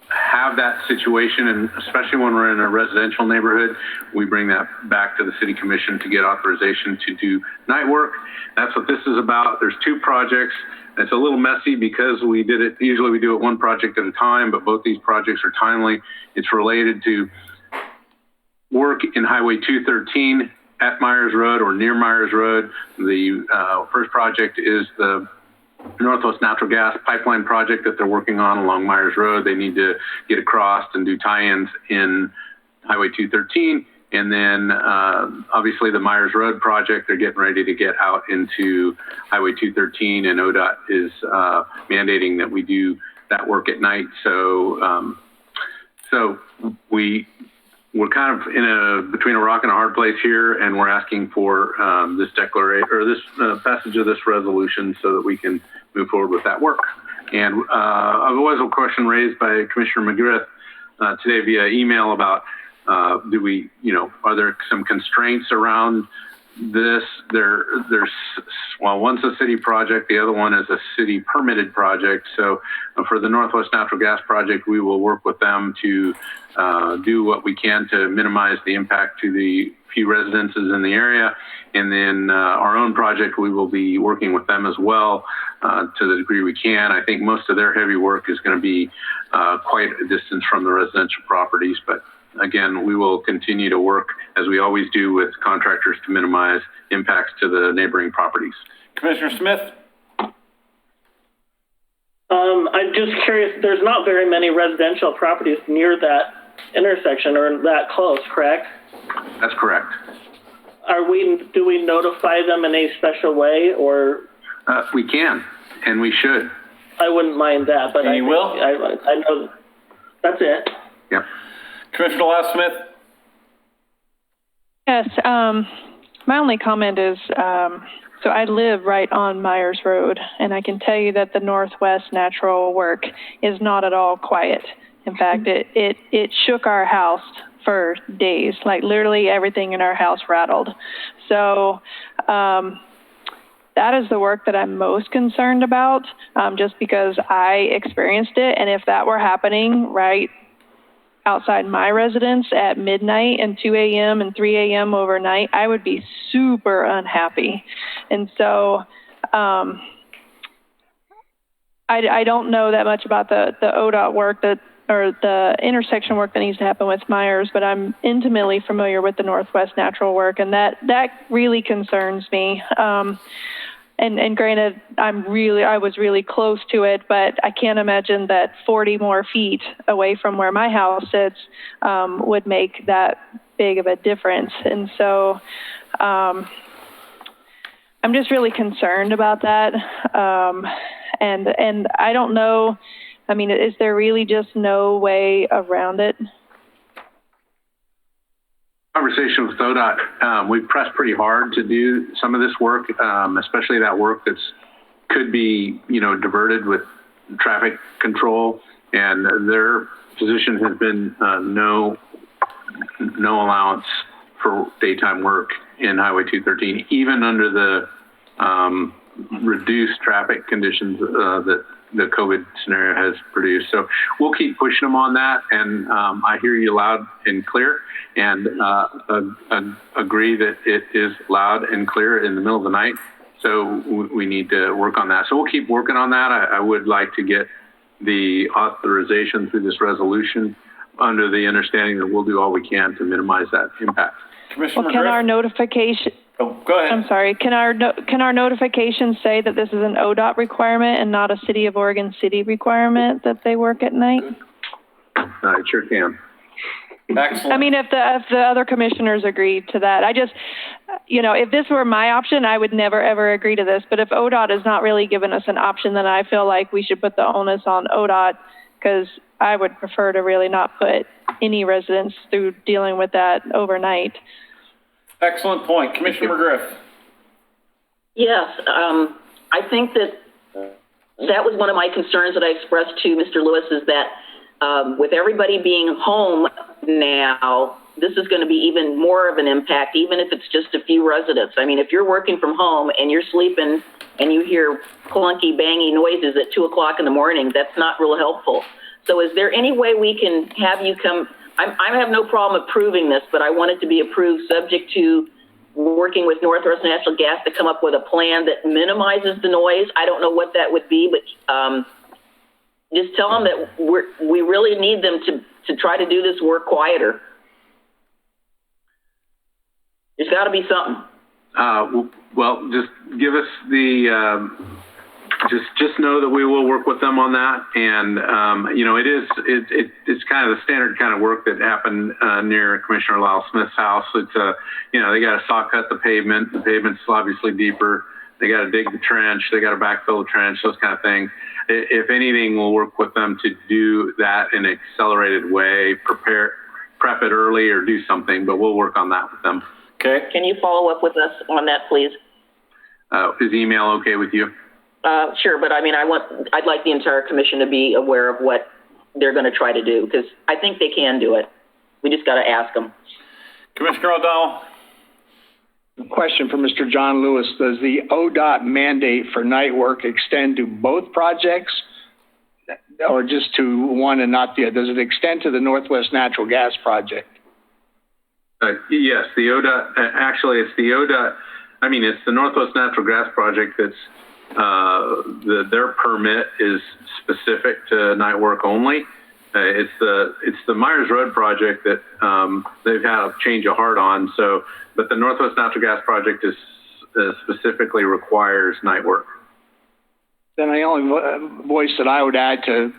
S17: have that situation, and especially when we're in a residential neighborhood, we bring that back to the city commission to get authorization to do night work. That's what this is about. There's two projects. It's a little messy because usually we do it one project at a time, but both these projects are timely. It's related to work in Highway 213 at Myers Road or near Myers Road. The first project is the Northwest Natural Gas pipeline project that they're working on along Myers Road. They need to get across and do tie-ins in Highway 213. And then obviously the Myers Road project, they're getting ready to get out into Highway 213, and ODOT is mandating that we do that work at night. So we're kind of between a rock and a hard place here, and we're asking for this declaration or this passage of this resolution so that we can move forward with that work. And there was a question raised by Commissioner McGriff today via email about are there some constraints around this? One's a city project, the other one is a city permitted project. So for the Northwest Natural Gas project, we will work with them to do what we can to minimize the impact to the few residences in the area. And then our own project, we will be working with them as well to the degree we can. I think most of their heavy work is going to be quite a distance from the residential properties, but again, we will continue to work as we always do with contractors to minimize impacts to the neighboring properties.
S2: Commissioner Smith?
S15: I'm just curious, there's not very many residential properties near that intersection or that close, correct?
S17: That's correct.
S15: Do we notify them in a special way, or?
S17: We can, and we should.
S15: I wouldn't mind that, but
S2: I will?
S15: I know that's it.
S17: Yep.
S2: Commissioner Lass Smith?
S10: Yes, my only comment is, so I live right on Myers Road, and I can tell you that the Northwest Natural work is not at all quiet. In fact, it shook our house for days, like literally everything in our house rattled. So that is the work that I'm most concerned about, just because I experienced it. And if that were happening right outside my residence at midnight and 2 a.m. and 3 a.m. overnight, I would be super unhappy. And so I don't know that much about the ODOT work or the intersection work that needs to happen with Myers, but I'm intimately familiar with the Northwest Natural work, and that really concerns me. And granted, I was really close to it, but I can't imagine that 40 more feet away from where my house sits would make that big of a difference. And so I'm just really concerned about that. And I don't know, I mean, is there really just no way around it?
S17: conversation with ODOT, we've pressed pretty hard to do some of this work, especially that work could be, diverted with traffic control, and their position has been no allowance for daytime work in Highway 213, even under the reduced traffic conditions that the COVID scenario has produced. So we'll keep pushing them on that, and I hear you loud and clear, and agree that it is loud and clear in the middle of the night. So we need to work on that. So we'll keep working on that. I would like to get the authorization through this resolution under the understanding that we'll do all we can to minimize that impact.
S2: Commissioner
S10: Well, can our notification,
S2: Oh, go ahead.
S10: I'm sorry, can our notification say that this is an ODOT requirement and not a City of Oregon City requirement that they work at night?
S17: It sure can.
S2: Excellent.
S10: I mean, if the other commissioners agree to that, I just, if this were my option, I would never, ever agree to this. But if ODOT is not really giving us an option, then I feel like we should put the onus on ODOT, because I would prefer to really not put any residents through dealing with that overnight.
S2: Excellent point. Commissioner McGriff.
S3: Yes, I think that was one of my concerns that I expressed to Mr. Lewis, is that with everybody being home now, this is going to be even more of an impact, even if it's just a few residents. I mean, if you're working from home and you're sleeping and you hear clunky, bangy noises at 2 o'clock in the morning, that's not real helpful. So is there any way we can have you come? I have no problem approving this, but I want it to be approved subject to working with Northwest Natural Gas to come up with a plan that minimizes the noise. I don't know what that would be, but just tell them that we really need them to try to do this work quieter. There's got to be something.
S17: Well, just give us the, just know that we will work with them on that. And, it's kind of the standard kind of work that happened near Commissioner Lyle Smith's house. It's, they got to saw cut the pavement. The pavement's obviously deeper. They got to dig the trench. They got to backfill the trench, those kind of things. If anything, we'll work with them to do that in an accelerated way, prep it early or do something, but we'll work on that with them.
S2: Okay.
S3: Can you follow up with us on that, please?
S17: Is email okay with you?
S3: Sure, but I mean, I'd like the entire commission to be aware of what they're going to try to do, because I think they can do it. We just got to ask them.
S2: Commissioner O'Donnell.
S11: Question for Mr. John Lewis. Does the ODOT mandate for night work extend to both projects or just to one and not the other? Does it extend to the Northwest Natural Gas project?
S17: Yes, the ODOT, actually it's the ODOT, it's the Northwest Natural Gas project that's, their permit is specific to night work only. It's the Myers Road project that they've had a change of heart on. So, but the Northwest Natural Gas project is specifically requires night work.
S11: Then the only voice that I would add to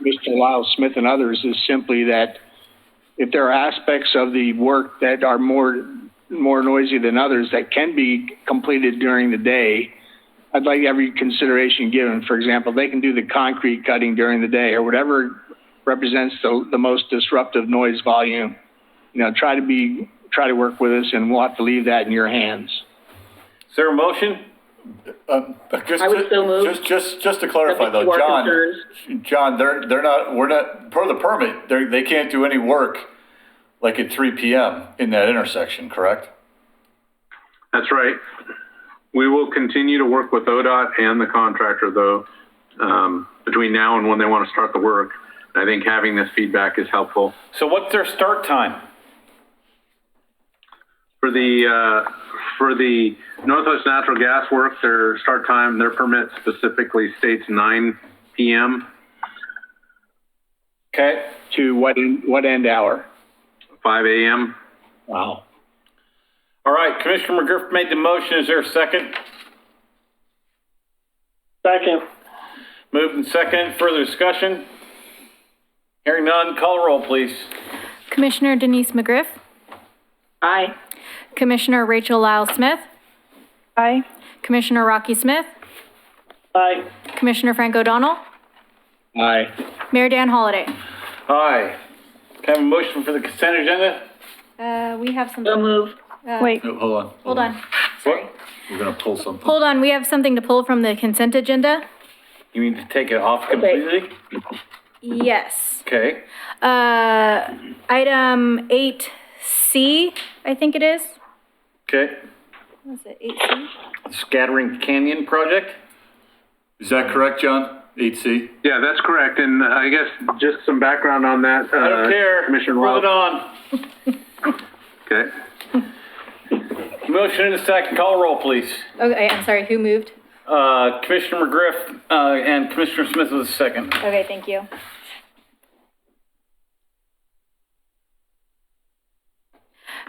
S11: Mr. Lyle Smith and others is simply that if there are aspects of the work that are more noisy than others that can be completed during the day, I'd like every consideration given. For example, they can do the concrete cutting during the day or whatever represents the most disruptive noise volume. Try to work with us, and we'll have to leave that in your hands.
S2: Is there a motion?
S3: I would so move.
S12: Just to clarify though, John, we're not, per the permit, they can't do any work like at 3 p.m. in that intersection, correct?
S17: That's right. We will continue to work with ODOT and the contractor though, between now and when they want to start the work. I think having this feedback is helpful.
S2: So what's their start time?
S17: For the Northwest Natural Gas work, their start time, their permit specifically states 9 p.m.
S2: Okay.
S11: To what end hour?
S17: 5 a.m.
S11: Wow.
S2: All right, Commissioner McGriff made the motion. Is there a second?
S15: Second.
S2: Moved and second. Further discussion? Hearing none, call roll, please.
S1: Commissioner Denise McGriff.
S3: Aye.
S1: Commissioner Rachel Lyle Smith.
S10: Aye.
S1: Commissioner Rocky Smith.
S15: Aye.
S1: Commissioner Frank O'Donnell.
S11: Aye.
S1: Mayor Dan Holliday.
S2: Aye. Can I have a motion for the consent agenda?
S1: We have some.
S3: So moved.
S10: Wait,
S12: No, hold on.
S1: Hold on. Sorry.
S12: We're gonna pull something.
S1: Hold on, we have something to pull from the consent agenda?
S2: You mean to take it off completely?
S1: Yes.
S2: Okay.
S1: Item 8C, I think it is.
S2: Okay.
S1: Was it 8C?
S2: Scattering Canyon Project?
S12: Is that correct, John? 8C?
S17: Yeah, that's correct. And I guess just some background on that.
S2: I don't care.
S17: Commissioner
S2: Roll it
S17: Wild.
S2: on.
S17: Okay.
S2: Motion and a second. Call roll, please.
S1: Okay, I'm sorry, who moved?
S2: Commissioner McGriff, and Commissioner Smith was the second.
S1: Okay, thank you.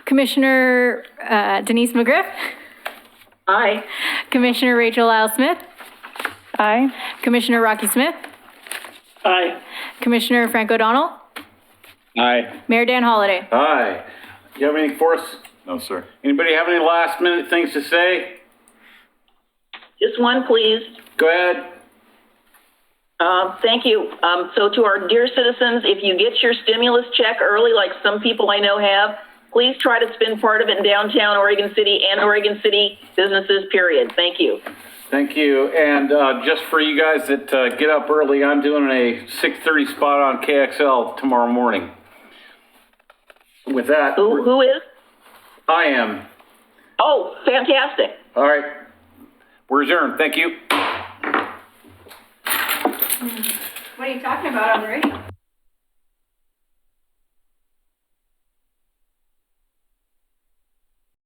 S1: Commissioner Denise McGriff?
S3: Aye.
S1: Commissioner Rachel Lyle Smith?
S10: aye.
S1: Commissioner Rocky Smith?
S15: Aye.
S1: Commissioner Frank O'Donnell?
S2: Aye.
S1: Mayor Dan Holliday?
S2: Aye. You have anything for us?
S12: No, sir.
S2: Anybody have any last minute things to say?
S3: Just one, please.
S2: Go ahead.
S3: Thank you. So to our dear citizens, if you get your stimulus check early, like some people I know have, please try to spend part of it in downtown Oregon City and Oregon City businesses, period. Thank you.
S2: Thank you. And just for you guys that get up early, I'm doing a 6:30 spot on KXL tomorrow morning. With that,
S3: Who is?
S2: I am.
S3: Oh, fantastic.
S2: All right. We're adjourned. Thank you.
S7: What are you talking about on the radio?